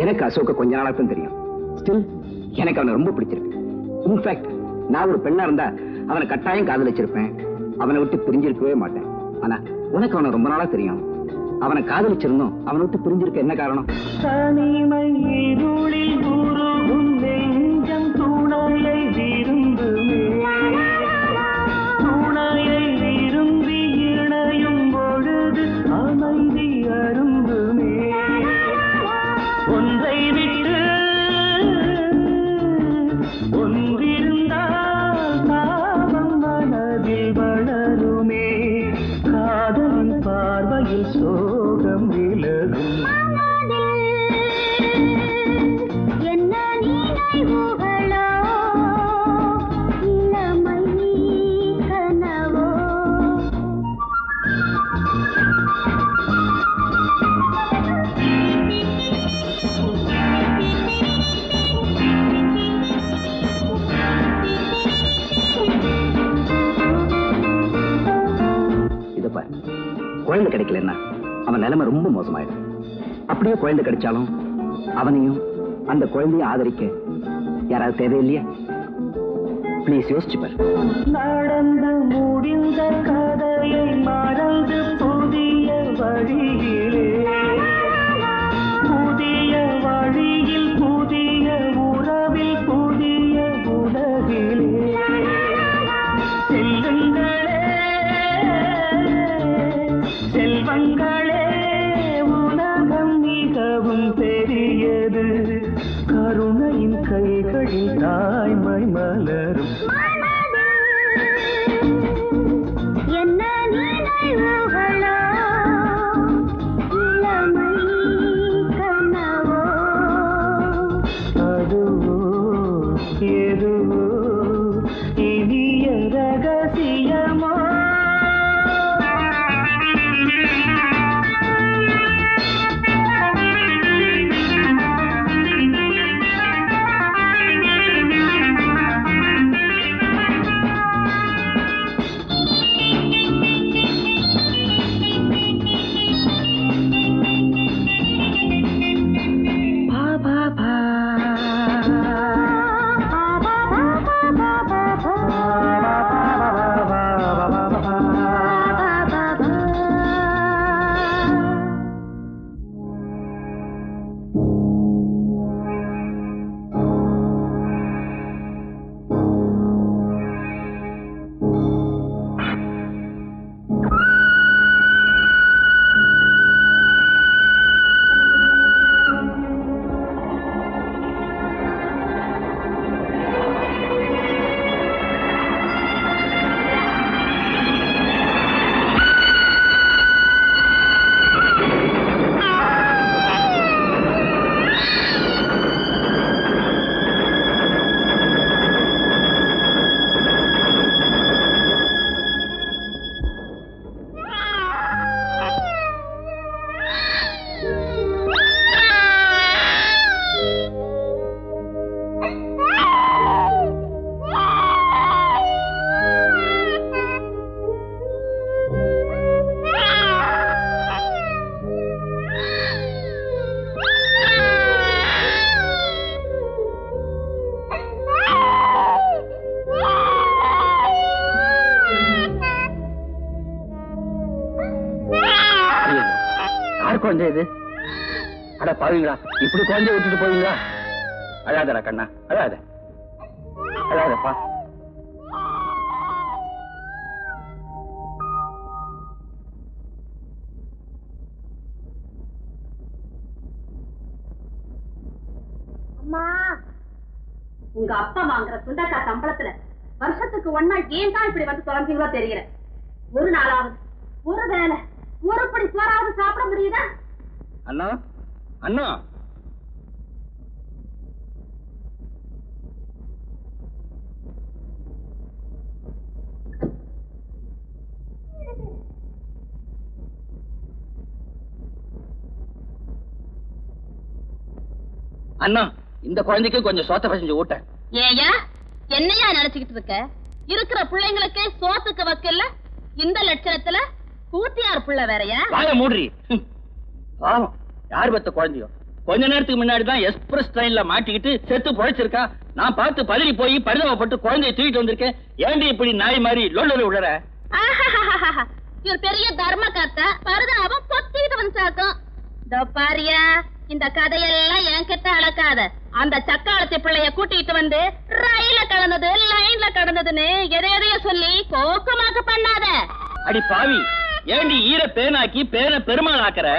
எனக்கு அசோக கொஞ்ச நாளாத்தான் தெரியும். ஸ்டில் எனக்கு அவனை ரொம்ப பிடிச்சிருக்கு. இன்ஃபேக்ட் நான் ஒரு பெண்ணா இருந்தா அவனை கட்டாயம் காதலிச்சிருப்பேன். அவனை விட்டு பிரிஞ்சிருக்கவே மாட்டேன். ஆனா உனக்கு அவனை ரொம்ப நாளா தெரியும். அவனை காதலிச்சிருந்தோம், அவனை விட்டு பிரிஞ்சிருக்க என்ன காரணம்? தனிமை இருளில் உருகும் நெஞ்சம் துணையை விரும்புமே. வாயில் சோகம் விலகும். என்ன நினைவுகளோ இளமை கனவோ இதப்பா, குழந்தை கிடைக்கலன்னா அவன் நிலைமை ரொம்ப மோசமாயிடும். அப்படியே குழந்தை கிடைச்சாலும் அவனையும் அந்த குழந்தையை ஆதரிக்க யாராவது தேவையில்லையா? ப்ளீஸ் யோசிச்சு பாரு. நடந்து முடிந்த கதையை மறந்து புதிய வழியிலே, புதிய வழியில் புதிய உறவில் புதிய உலகிலே செல்லுங்களே செல்வங்களே, உலகம் மிகவும் பெரியது, கருணையின் கைகளில் தாய்மை மலரும். என்ன நினைவுகளோ இளமை கனவோ அதுவோ எதுவோ இனிய ரகசியமோ. குழந்தை இது? அட பாவீங்களா, இப்படி குழந்தைய விட்டுட்டு போவீங்களா? அழாதடா கண்ணா, அழாத அழாதப்பா. அம்மா, உங்க அப்பா வாங்குற சுண்டக்காய் சம்பளத்துல வருஷத்துக்கு ஒன்னா ஏன் தான் இப்படி வந்து தொலைஞ்சீங்களோ தெரியல. ஒரு நாளாவது ஒரு வேலை ஒரு படி சோறாவது சாப்பிட முடியுதா? அண்ணா அண்ணா, அண்ணா இந்த குழந்தைக்கு கொஞ்சம் சோத்த பசஞ்சு ஊட்ட. ஏயா என்னையா நினைச்சுக்கிட்டு இருக்க? இருக்கிற பிள்ளைங்களுக்கே சோத்துக்கு வக்கல்ல, இந்த லட்சணத்துல கூத்தியார் புள்ள வேறையா? வாய மூடுறி. பாவம், யார் பத்த குழந்தையோ கொஞ்ச நேரத்துக்கு முன்னாடிதான் எக்ஸ்பிரஸ் ட்ரெயின்ல மாட்டிக்கிட்டு செத்து பொழைச்சிருக்கா. நான் பார்த்து பதறி போய் பரிதாபப்பட்டு குழந்தைய தூக்கிட்டு வந்திருக்கேன். ஏண்டி இப்படி நாய் மாதிரி லொல்லு விடுற? இவர் பெரிய தர்ம காத்தா பரிதாபம் பொத்திக்கிட்டு வந்துச்சாக்கும். இதோ பாரியா, இந்த கதையெல்லாம் என்கிட்ட அளக்காத. அந்த சக்காலத்தி பிள்ளைய கூட்டிட்டு வந்து ரயில கடந்தது லைன்ல கடந்ததுன்னு எதையதைய சொல்லி கோக்கமாக்க பண்ணாத. அடி பாவி, ஏண்டி ஈர பேனாக்கி பேன பெருமாள் ஆக்குற?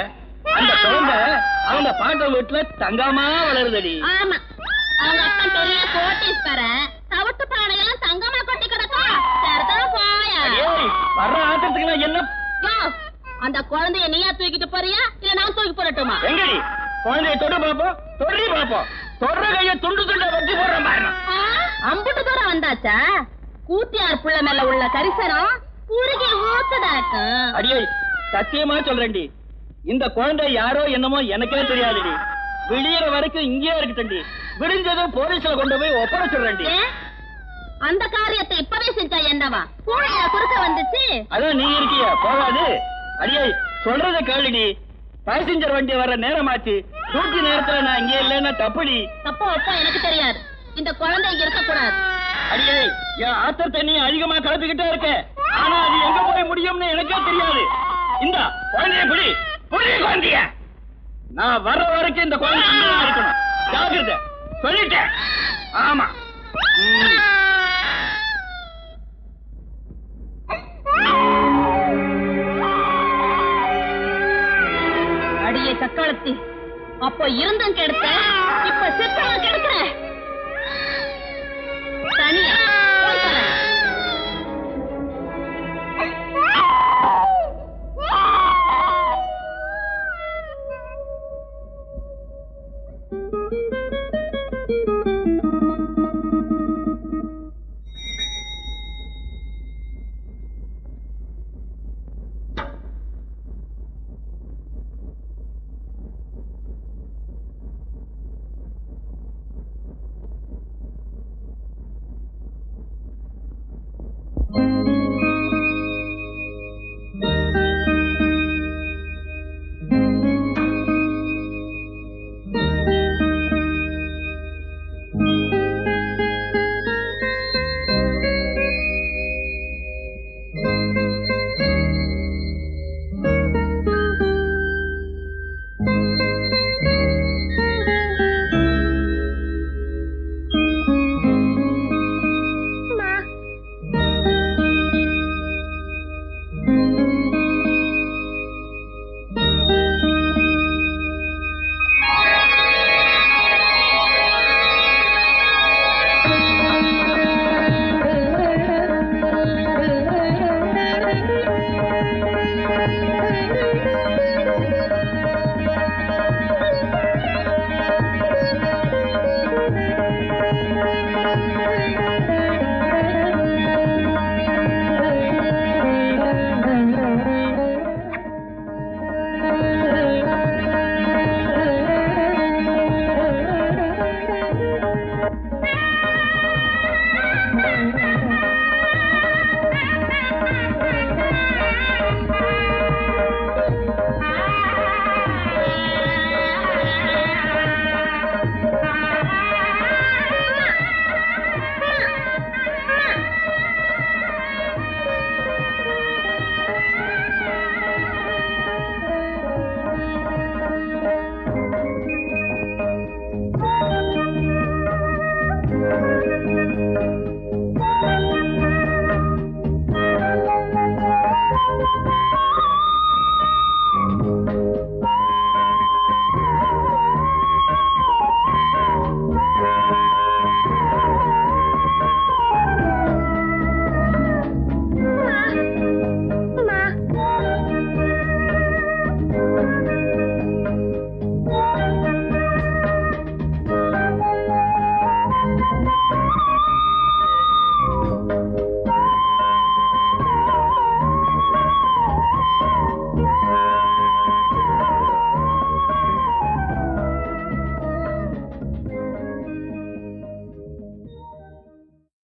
அந்த குழந்தை அவங்க பாட்ட வீட்டுல தங்கமா வளருதடி. ஆமா, அவங்க அப்பா பெரிய கோட்டீஸ்வரன். தவிட்டு பானையெல்லாம் தங்கமா கொட்டி கிடக்கும். போயா வர்ற ஆத்திரத்துக்கு என்ன? அந்த குழந்தைய நீயா தூக்கிட்டு போறியா இல்ல நான் தூக்கி போடட்டுமா? எங்கடி குழந்தைய தொடு பாப்போம், தொடி பாப்போம். தொடுற கைய துண்டு துண்டா வச்சு போடுறேன் பாருங்க. அம்புட்டு தூரம் வந்தாச்சா? கூத்தியார் புள்ள மேல உள்ள கரிசனம் உருகி ஊத்துதாக்கும். அடியே சத்தியமா சொல்றேன்டி, இந்த குழந்தை யாரோ என்னமோ எனக்கே தெரியாதுடி. விடியற வரைக்கும் இங்கேயே இருக்கட்டும்டி. விடிஞ்சதும் போலீஸ்ல கொண்டு போய் ஒப்படைச்சுடுறேன்டி. அந்த காரியத்தை இப்பவே செஞ்சா என்னவா? பூனையா குறுக்க வந்துச்சு. அதான் நீ இருக்கிய போகாது. அடியே சொல்றத கேளுடி. பேசஞ்சர் வண்டி வர நேரமாச்சு. டியூட்டி நேரத்துல நான் இங்கே இல்லைன்னா தப்புடி. தப்போ அப்போ எனக்கு தெரியாது. இந்த குழந்தை இங்க இருக்க கூடாது. அடியே என் ஆத்திரத்தை நீ அதிகமா கலப்பிக்கிட்டே இருக்க. ஆனா அது எங்க போய் முடியும்னு எனக்கே தெரியாது. இந்த குழந்தைய புடி, புடி குழந்தைய. நான் வர்ற வரைக்கும் இந்த குழந்தை இங்கதான் இருக்கணும். ஜாக்கிரதை சொல்லிட்டேன். ஆமா. அடியே சக்காலத்தி, அப்போ இருந்தும் கெடுத்த, இப்ப சித்தமா கெடுக்கிற. தனியா